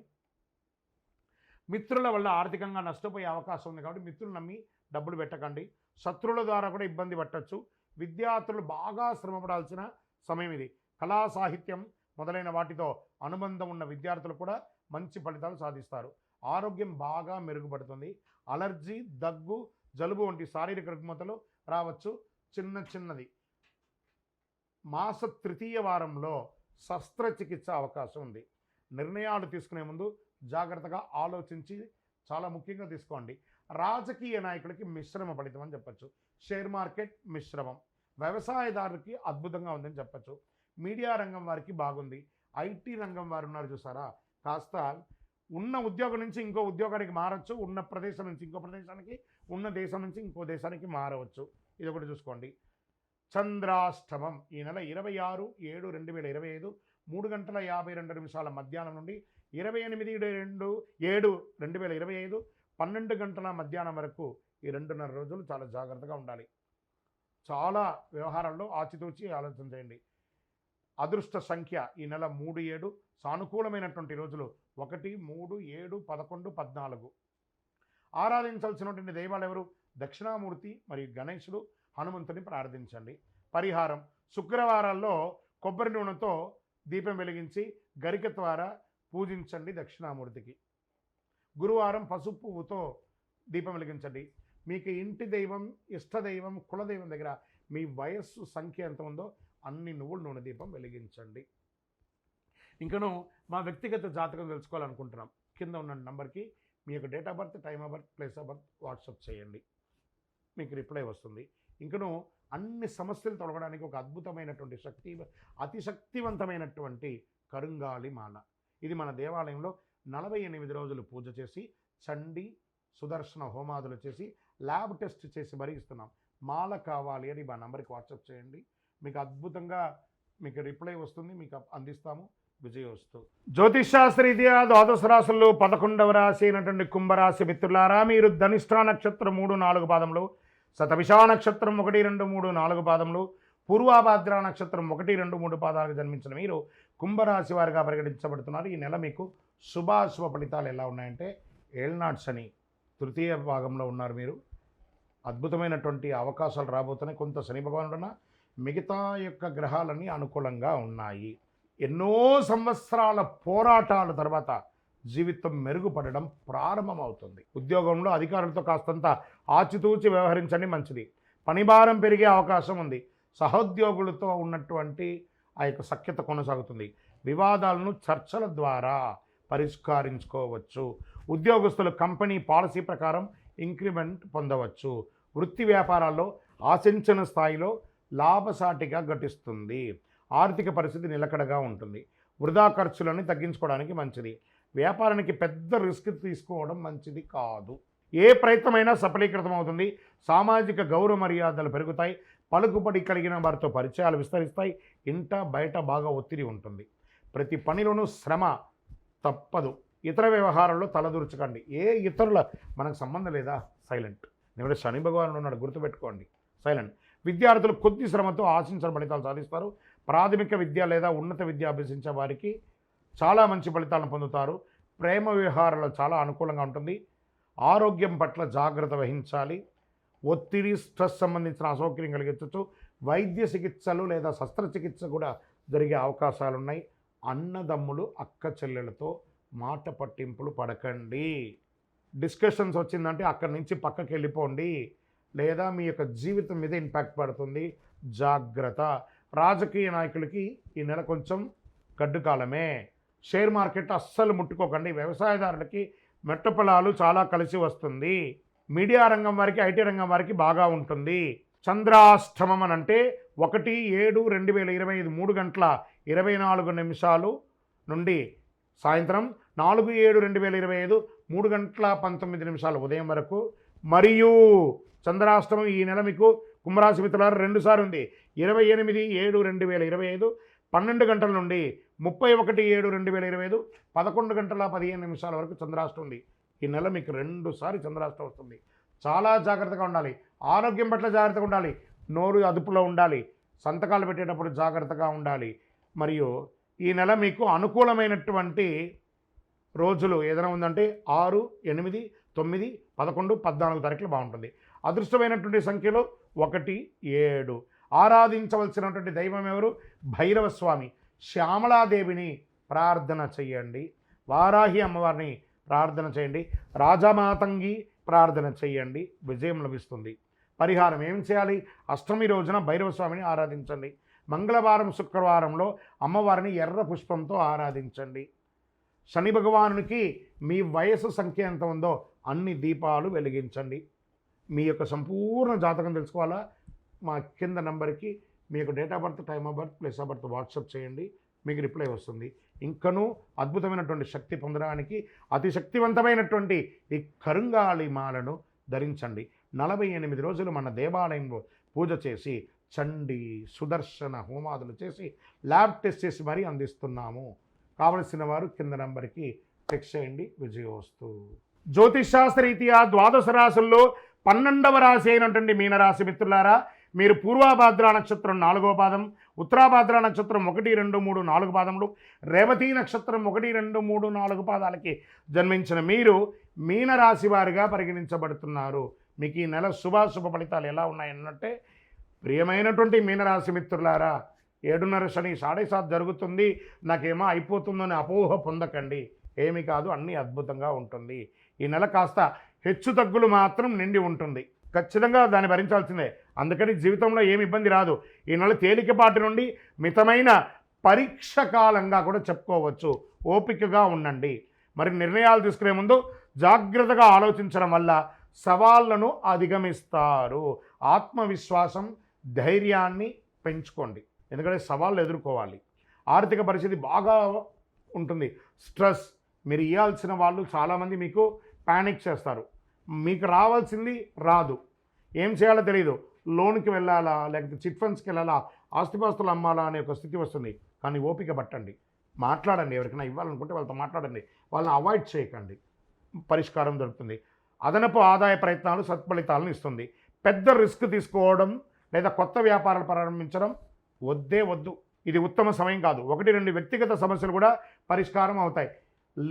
మిత్రుల వల్ల ఆర్థికంగా నష్టపోయే అవకాశం ఉంది కాబట్టి మిత్రులు నమ్మి డబ్బులు పెట్టకండి. శత్రువుల ద్వారా కూడా ఇబ్బంది పట్టచ్చు. విద్యార్థులు బాగా శ్రమపడాల్సిన సమయం ఇది. కళా సాహిత్యం మొదలైన వాటితో అనుబంధం ఉన్న విద్యార్థులు కూడా మంచి ఫలితాలు సాధిస్తారు. ఆరోగ్యం బాగా మెరుగుపడుతుంది. అలర్జీ, దగ్గు, జలుబు వంటి శారీరక రుగ్మతలు రావచ్చు. చిన్నది మాస 3వ వారంలో శస్త్రచికిత్స అవకాశం ఉంది. నిర్ణయాలు తీసుకునే ముందు జాగ్రత్తగా ఆలోచించి చాలా ముఖ్యంగా తీసుకోండి. రాజకీయ నాయకులకి మిశ్రమ ఫలితం అని చెప్పచ్చు. షేర్ మార్కెట్ మిశ్రమం. వ్యవసాయదారులకి అద్భుతంగా ఉందని చెప్పచ్చు. మీడియా రంగం వారికి బాగుంది. ఐటీ రంగం వారు ఉన్నారు చూసారా, కాస్త ఉన్న ఉద్యోగం నుంచి ఇంకో ఉద్యోగానికి మారచ్చు. ఉన్న ప్రదేశం నుంచి ఇంకో ప్రదేశానికి, ఉన్న దేశం నుంచి ఇంకో దేశానికి మారవచ్చు. ఇది ఒకటి చూసుకోండి. చంద్రాష్టమం ఈ నెల 26/7/2025 3:52 మధ్యాహ్నం నుండి 28/7/2025 12 గంటల మధ్యాహ్నం వరకు ఈ 2.5 రోజులు చాలా జాగ్రత్తగా ఉండాలి. చాలా వ్యవహారాల్లో ఆచితూచి ఆలోచన చేయండి. అదృష్ట సంఖ్య ఈ నెల 3, 7. సానుకూలమైనటువంటి రోజులు 1, 3, 7, 11, 14. ఆరాధించాల్సినటువంటి దైవాలు ఎవరు? దక్షిణామూర్తి మరియు గణేశుడు, హనుమంతుని ప్రార్థించండి. పరిహారం: శుక్రవారాల్లో కొబ్బరి నూనెతో దీపం వెలిగించి గరిక ద్వారా పూజించండి దక్షిణామూర్తికి. గురువారం పసుపు పువ్వుతో దీపం వెలిగించండి. మీకు ఇంటి దైవం, ఇష్టదైవం, కులదైవం దగ్గర మీ వయస్సు సంఖ్య ఎంత ఉందో అన్ని నువ్వుల నూనె దీపం వెలిగించండి. ఇంకను మా వ్యక్తిగత జాతకం తెలుసుకోవాలనుకుంటున్నాం. కింద ఉన్న నంబర్కి మీ యొక్క date of birth, time of birth, place of birth WhatsApp చేయండి. మీకు రిప్లై వస్తుంది. ఇంకను అన్ని సమస్యలు తొలగడానికి ఒక అద్భుతమైనటువంటి అతి శక్తివంతమైనటువంటి కరుంగాలి మాల. ఇది మన దేవాలయంలో 48 రోజులు పూజ చేసి, చండీ సుదర్శన హోమాదులు చేసి, ల్యాబ్ టెస్ట్ చేసి మరీ ఇస్తున్నాం. మాల కావాలి అని మా నంబర్కి వాట్సాప్ చేయండి. మీకు అద్భుతంగా మీకు రిప్లై వస్తుంది, మీకు అందిస్తాము. విజయోస్తు. జ్యోతిషాస్త్రరీత్యా ద్వాదశ రాశుల్లో 11వ రాశి అయినటువంటి కుంభరాశి మిత్రులారా, మీరు ధనిష్ఠా నక్షత్రం 3, 4 పాదములు, శతభిషా నక్షత్రం 1, 2, 3, 4 పాదములు, పూర్వాభాద్ర నక్షత్రం 1, 2, 3 పాదాలకు జన్మించిన మీరు కుంభరాశి వారిగా పరిగణించబడుతున్నారు. ఈ నెల మీకు శుభాశుభ ఫలితాలు ఎలా ఉన్నాయంటే, ఏళ్నాడు శని 3వ భాగంలో ఉన్నారు. మీరు అద్భుతమైనటువంటి అవకాశాలు రాబోతున్నాయి. కొంత శని భగవానుడున్న మిగతా యొక్క గ్రహాలన్నీ అనుకూలంగా ఉన్నాయి. ఎన్నో సంవత్సరాల పోరాటాల తర్వాత జీవితం మెరుగుపడడం ప్రారంభమవుతుంది. ఉద్యోగంలో అధికారులతో కాస్తంత ఆచితూచి వ్యవహరించండి, మంచిది. పనిభారం పెరిగే అవకాశం ఉంది. సహోద్యోగులతో ఉన్నటువంటి ఆ యొక్క సఖ్యత కొనసాగుతుంది. వివాదాలను చర్చల ద్వారా పరిష్కరించుకోవచ్చు. ఉద్యోగస్తులు కంపెనీ పాలసీ ప్రకారం ఇంక్రిమెంట్ పొందవచ్చు. వృత్తి వ్యాపారాల్లో ఆశించిన స్థాయిలో లాభసాటిగా ఘటిస్తుంది. ఆర్థిక పరిస్థితి నిలకడగా ఉంటుంది. వృధా ఖర్చులను తగ్గించుకోవడానికి మంచిది. వ్యాపారానికి పెద్ద రిస్క్ తీసుకోవడం మంచిది కాదు. ఏ ప్రయత్నమైనా సఫలీకృతం అవుతుంది. సామాజిక గౌరవ మర్యాదలు పెరుగుతాయి. పలుకుబడి కలిగిన వారితో పరిచయాలు విస్తరిస్తాయి. ఇంట బయట బాగా ఒత్తిడి ఉంటుంది. ప్రతి పనిలోనూ శ్రమ తప్పదు. ఇతర వ్యవహారాల్లో తలదూర్చకండి. ఏ ఇతరుల మనకు సంబంధం లేదా, సైలెంట్. నేను శని భగవానుడు ఉన్నాడు, గుర్తుపెట్టుకోండి, సైలెంట్. విద్యార్థులు కొద్ది శ్రమతో ఆశించిన ఫలితాలు సాధిస్తారు. ప్రాథమిక విద్య లేదా ఉన్నత విద్య అభ్యసించే వారికి చాలా మంచి ఫలితాలను పొందుతారు. ప్రేమ వ్యవహారాల్లో చాలా అనుకూలంగా ఉంటుంది. ఆరోగ్యం పట్ల జాగ్రత్త వహించాలి. ఒత్తిడి, స్ట్రెస్ సంబంధించిన అసౌకర్యం కలిగించవచ్చు. వైద్య చికిత్సలు లేదా శస్త్రచికిత్స కూడా జరిగే అవకాశాలు ఉన్నాయి. అన్నదమ్ములు అక్క చెల్లెలతో మాట పట్టింపులు పడకండి. డిస్కషన్స్ వచ్చిందంటే అక్కడి నుంచి పక్కకి వెళ్ళిపోండి, లేదా మీ యొక్క జీవితం మీద ఇంపాక్ట్ పడుతుంది. జాగ్రత్త. రాజకీయ నాయకులకి ఈ నెల కొంచెం గడ్డు కాలమే. షేర్ మార్కెట్ అస్సలు ముట్టుకోకండి. వ్యవసాయదారులకి మెట్ట పొలాలు చాలా కలిసి వస్తుంది. మీడియా రంగం వారికి, ఐటీ రంగం వారికి బాగా ఉంటుంది. చంద్రాష్టమం అని అంటే 1/7/2025 3:24 నుండి సాయంత్రం 4/7/2025 3:19 ఉదయం వరకు. మరియు చంద్రాష్టమం ఈ నెల మీకు కుంభరాశి మిత్రులారా 2 సార్లు ఉంది. 28/7/2025 12 గంటల నుండి 31/7/2025 11:15 వరకు చంద్రాష్టం ఉంది. ఈ నెల మీకు 2 సార్లు చంద్రాష్టం వస్తుంది. చాలా జాగ్రత్తగా ఉండాలి. ఆరోగ్యం పట్ల జాగ్రత్తగా ఉండాలి. నోరు అదుపులో ఉండాలి. సంతకాలు పెట్టేటప్పుడు జాగ్రత్తగా ఉండాలి. మరియు ఈ నెల మీకు అనుకూలమైనటువంటి రోజులు ఏదైనా ఉందంటే 6, 8, 9, 11, 14 తారీఖులు బాగుంటుంది. అదృష్టమైనటువంటి సంఖ్యలో 1, 7. ఆరాధించవలసినటువంటి దైవం ఎవరు? భైరవ స్వామి. శ్యామలాదేవిని ప్రార్థన చేయండి. వారాహి అమ్మవారిని ప్రార్థన చేయండి. రాజమాతంగి ప్రార్థన చేయండి. విజయం లభిస్తుంది. పరిహారం ఏం చేయాలి? అష్టమి రోజున భైరవ స్వామిని ఆరాధించండి. మంగళవారం, శుక్రవారంలో అమ్మవారిని ఎర్ర పుష్పంతో ఆరాధించండి. శని భగవానునికి మీ వయసు సంఖ్య ఎంత ఉందో అన్ని దీపాలు వెలిగించండి. మీ యొక్క సంపూర్ణ జాతకం తెలుసుకోవాలా? మా కింద నంబర్కి మీ యొక్క date of birth, time of birth, place of birth WhatsApp చేయండి. మీకు రిప్లై వస్తుంది. ఇంకనూ అద్భుతమైనటువంటి శక్తి పొందడానికి అతి శక్తివంతమైనటువంటి ఈ కరుంగాళి మాలను ధరించండి. 48 రోజులు మన దేవాలయంలో పూజ చేసి చండీ, సుదర్శన హోమాదులు చేసి ల్యాబ్ టెస్ట్ చేసి మరీ అందిస్తున్నాము. కావలసిన వారు కింద నంబర్కి టెక్స్ట్ చేయండి. విజయోస్తు. జ్యోతిషాస్త్రరీత్యా ద్వాదశ రాశుల్లో 12వ రాశి అయినటువంటి మీనరాశి మిత్రులారా, మీరు పూర్వాభాద్ర నక్షత్రం 4వ పాదం, ఉత్తరాభాద్ర నక్షత్రం 1, 2, 3, 4 పాదములు, రేవతి నక్షత్రం 1, 2, 3, 4 పాదాలకి జన్మించిన మీరు మీనరాశి వారిగా పరిగణించబడుతున్నారు. మీకు ఈ నెల శుభాశుభ ఫలితాలు ఎలా ఉన్నాయన్నట్టే, ప్రియమైనటువంటి మీనరాశి మిత్రులారా, 7:30 శని 7:30 జరుగుతుంది, నాకేమో అయిపోతుందని అపోహ పొందకండి. ఏమి కాదు, అన్నీ అద్భుతంగా ఉంటుంది. ఈ నెల కాస్త హెచ్చు తగ్గులు మాత్రం నిండి ఉంటుంది. ఖచ్చితంగా దాన్ని భరించాల్సిందే. అందుకని జీవితంలో ఏమి ఇబ్బంది రాదు. ఈ నెల తేలికపాటి నుండి మితమైన పరీక్ష కాలంగా కూడా చెప్పుకోవచ్చు. ఓపికగా ఉండండి. మరి నిర్ణయాలు తీసుకునే ముందు జాగ్రత్తగా ఆలోచించడం వల్ల సవాళ్లను అధిగమిస్తారు. ఆత్మవిశ్వాసం, ధైర్యాన్ని పెంచుకోండి. ఎందుకంటే సవాళ్ళు ఎదుర్కోవాలి. ఆర్థిక పరిస్థితి బాగా ఉంటుంది. స్ట్రెస్. మీరు ఇవ్వాల్సిన వాళ్ళు చాలామంది మీకు ప్యానిక్ చేస్తారు. మీకు రావాల్సింది రాదు. ఏం చేయాలో తెలియదు. లోన్కి వెళ్ళాలా, లేకపోతే చిట్ ఫండ్స్కి వెళ్ళాలా, ఆస్తిపాస్తులు అమ్మాలా అనే ఒక స్థితి వస్తుంది. కానీ ఓపిక పట్టండి. మాట్లాడండి. ఎవరికైనా ఇవ్వాలనుకుంటే వాళ్ళతో మాట్లాడండి. వాళ్ళని అవాయిడ్ చేయకండి. పరిష్కారం దొరుకుతుంది. అదనపు ఆదాయ ప్రయత్నాలు సత్ఫలితాలను ఇస్తుంది. పెద్ద రిస్క్ తీసుకోవడం లేదా కొత్త వ్యాపారాలు ప్రారంభించడం వద్దు. ఇది ఉత్తమ సమయం కాదు. 1, 2 వ్యక్తిగత సమస్యలు కూడా పరిష్కారం అవుతాయి.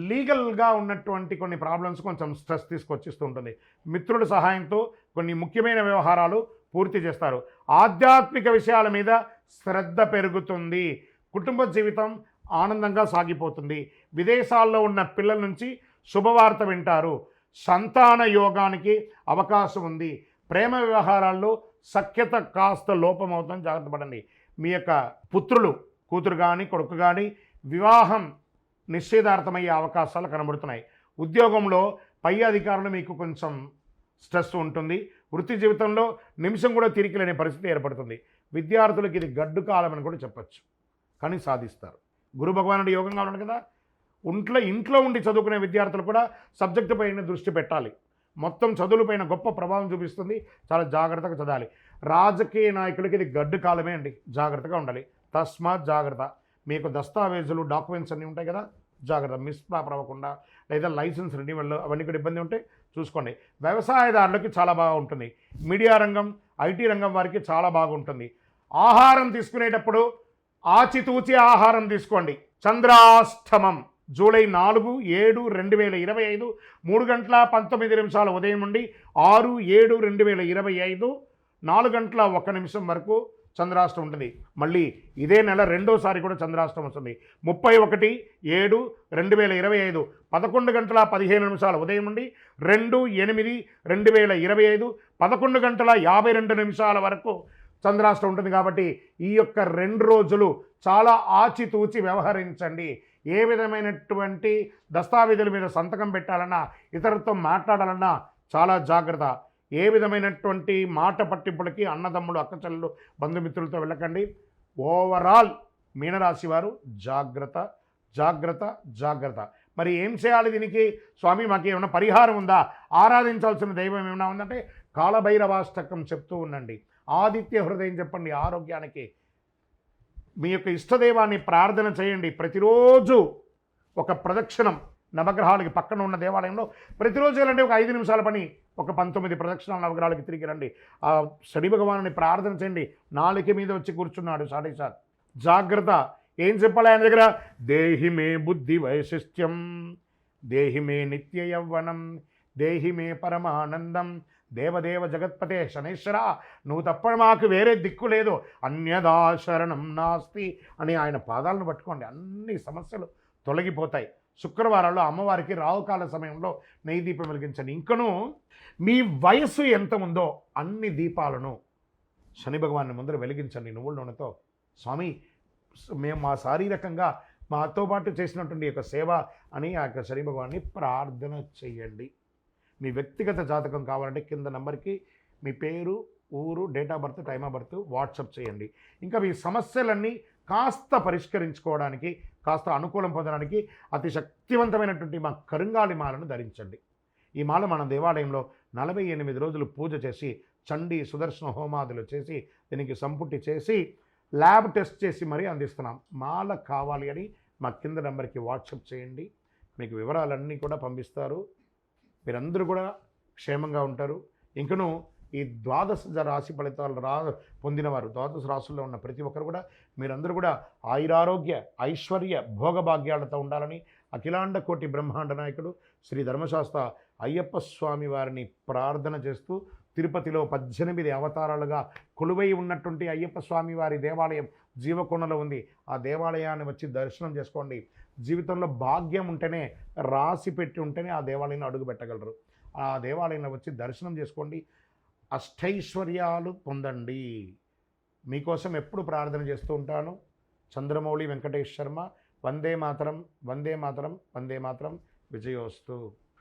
లీగల్గా ఉన్నటువంటి కొన్ని ప్రాబ్లమ్స్ కొంచెం స్ట్రెస్ తీసుకొచ్చిస్తూ ఉంటుంది. మిత్రుల సహాయంతో కొన్ని ముఖ్యమైన వ్యవహారాలు పూర్తి చేస్తారు. ఆధ్యాత్మిక విషయాల మీద శ్రద్ధ పెరుగుతుంది. కుటుంబ జీవితం ఆనందంగా సాగిపోతుంది. విదేశాల్లో ఉన్న పిల్లల నుంచి శుభవార్త వింటారు. సంతాన యోగానికి అవకాశం ఉంది. ప్రేమ వ్యవహారాల్లో సఖ్యత కాస్త లోపం అవుతుందని జాగ్రత్త పడండి. మీ యొక్క పుత్రులు, కూతురు కానీ కొడుకు కానీ వివాహం నిశ్చయితార్థమయ్యే అవకాశాలు కనబడుతున్నాయి. ఉద్యోగంలో పై అధికారులు మీకు కొంచెం స్ట్రెస్ ఉంటుంది. వృత్తి జీవితంలో నిమిషం కూడా తిరిగి లేని పరిస్థితి ఏర్పడుతుంది. విద్యార్థులకు ఇది గడ్డు కాలం అని కూడా చెప్పచ్చు. కానీ సాధిస్తారు. గురు భగవానుడి యోగంగా ఉన్నాడు కదా. ఇంట్లో ఉండి చదువుకునే విద్యార్థులు కూడా సబ్జెక్టు పైన దృష్టి పెట్టాలి. మొత్తం చదువులపైన గొప్ప ప్రభావం చూపిస్తుంది. చాలా జాగ్రత్తగా చదవాలి. రాజకీయ నాయకులకి ఇది గడ్డు కాలమే అండి. జాగ్రత్తగా ఉండాలి. తస్మాత్ జాగ్రత్త. మీకు దస్తావేజులు, డాక్యుమెంట్స్ అన్నీ ఉంటాయి కదా, జాగ్రత్త. మిస్ప్రాపర్ అవ్వకుండా, లేదా లైసెన్స్ రెన్యువల్ అవన్నీ కూడా ఇబ్బంది ఉంటే చూసుకోండి. వ్యవసాయదారులకి చాలా బాగా ఉంటుంది. మీడియా రంగం, ఐటీ రంగం వారికి చాలా బాగుంటుంది. ఆహారం తీసుకునేటప్పుడు ఆచితూచి ఆహారం తీసుకోండి. చంద్రాష్టమం జూలై 4, 7, 2025 3:19 ఉదయం నుండి 6, 7, 2025 4:01 వరకు చంద్రాష్టం ఉంటుంది. మళ్ళీ ఇదే నెల రెండోసారి కూడా చంద్రాష్టం వస్తుంది. 31/7/2025 11:15 ఉదయం నుండి 2/8/2025 11:52 వరకు చంద్రాష్టం ఉంటుంది. కాబట్టి ఈ యొక్క 2 రోజులు చాలా ఆచితూచి వ్యవహరించండి. ఏ విధమైనటువంటి దస్తావేజుల మీద సంతకం పెట్టాలన్నా, ఇతరులతో మాట్లాడాలన్నా చాలా జాగ్రత్త. ఏ విధమైనటువంటి మాట పట్టింపులకి అన్నదమ్ములు, అక్కచెల్లెలు, బంధుమిత్రులతో వెళ్ళకండి. ఓవరాల్ మీనరాశి వారు జాగ్రత్త, జాగ్రత్త, జాగ్రత్త. మరి ఏం చేయాలి దీనికి? స్వామి మాకు ఏమైనా పరిహారం ఉందా, ఆరాధించాల్సిన దైవం ఏమైనా ఉందంటే కాలభైరవాష్టకం చెప్తూ ఉండండి. ఆదిత్య హృదయం చెప్పండి ఆరోగ్యానికి. మీ యొక్క ఇష్టదైవాన్ని ప్రార్థన చేయండి. ప్రతిరోజు ఒక ప్రదక్షిణం నవగ్రహాలకి పక్కన ఉన్న దేవాలయంలో ప్రతిరోజు వెళ్ళండి. ఒక 5 నిమిషాల పని, ఒక 19 ప్రదక్షిణాలు నవగ్రహాలకి తిరిగి రండి. ఆ శని భగవానుని ప్రార్థన చేయండి. నాలుక మీద వచ్చి కూర్చున్నాడు సాడేసార్. జాగ్రత్త. ఏం చెప్పాలి ఆయన దగ్గర? దేహి మే బుద్ధి వైశిష్ట్యం, దేహి మే నిత్య యవ్వనం, దేహి మే పరమానందం, దేవదేవ జగత్పతే శనేశ్వర, నువ్వు తప్ప మాకు వేరే దిక్కు లేదు, అన్యదా శరణం నాస్తి అని ఆయన పాదాలను పట్టుకోండి. అన్ని సమస్యలు తొలగిపోతాయి. శుక్రవారాల్లో అమ్మవారికి రావుకాల సమయంలో నెయ్యి దీపం వెలిగించండి. ఇంకనూ మీ వయస్సు ఎంత ఉందో అన్ని దీపాలను శని భగవాన్ని ముందర వెలిగించండి నువ్వుల నూనెతో. స్వామి మేము మా శారీరకంగా మాతో పాటు చేసినటువంటి యొక్క సేవ అని ఆ యొక్క శని భగవాన్ని ప్రార్థన చేయండి. మీ వ్యక్తిగత జాతకం కావాలంటే కింద నంబర్కి మీ పేరు, ఊరు, date of birth, time of birth WhatsApp చేయండి. ఇంకా మీ సమస్యలన్నీ కాస్త పరిష్కరించుకోవడానికి, కాస్త అనుకూలం పొందడానికి అతి శక్తివంతమైనటువంటి మా కరుంగాలి మాలను ధరించండి. ఈ మాల మన దేవాలయంలో 48 రోజులు పూజ చేసి, చండీ సుదర్శన హోమాదులు చేసి, దీనికి సంపుటి చేసి, ల్యాబ్ టెస్ట్ చేసి మరీ అందిస్తున్నాం. మాల కావాలి అని మా కింద నెంబర్కి వాట్సప్ చేయండి. మీకు వివరాలన్నీ కూడా పంపిస్తారు. మీరందరూ కూడా క్షేమంగా ఉంటారు. ఇంకనూ ఈ 12 రాశి ఫలితాలు పొందినవారు, 12 రాశుల్లో ఉన్న ప్రతి ఒక్కరు కూడా మీరందరూ కూడా ఆయురారోగ్య, ఐశ్వర్య, భోగభాగ్యాలతో ఉండాలని అఖిలాండ కోటి బ్రహ్మాండ నాయకుడు శ్రీ ధర్మశాస్త్ర అయ్యప్ప స్వామి వారిని ప్రార్థన చేస్తూ, తిరుపతిలో 18 అవతారాలుగా కొలువై ఉన్నటువంటి అయ్యప్ప స్వామి వారి దేవాలయం జీవకొండలో ఉంది. ఆ దేవాలయాన్ని వచ్చి దర్శనం చేసుకోండి. జీవితంలో భాగ్యం ఉంటేనే, రాసి పెట్టి ఉంటేనే ఆ దేవాలయంలో అడుగు పెట్టగలరు. ఆ దేవాలయంలో వచ్చి దర్శనం చేసుకోండి. అష్టైశ్వర్యాలు పొందండి. మీకోసం ఎప్పుడు ప్రార్థన చేస్తూ ఉంటాను. చంద్రమౌళి వెంకటేష్ శర్మ. వందే మాతరం, వందే మాతరం, వందే మాతరం. విజయోస్తు.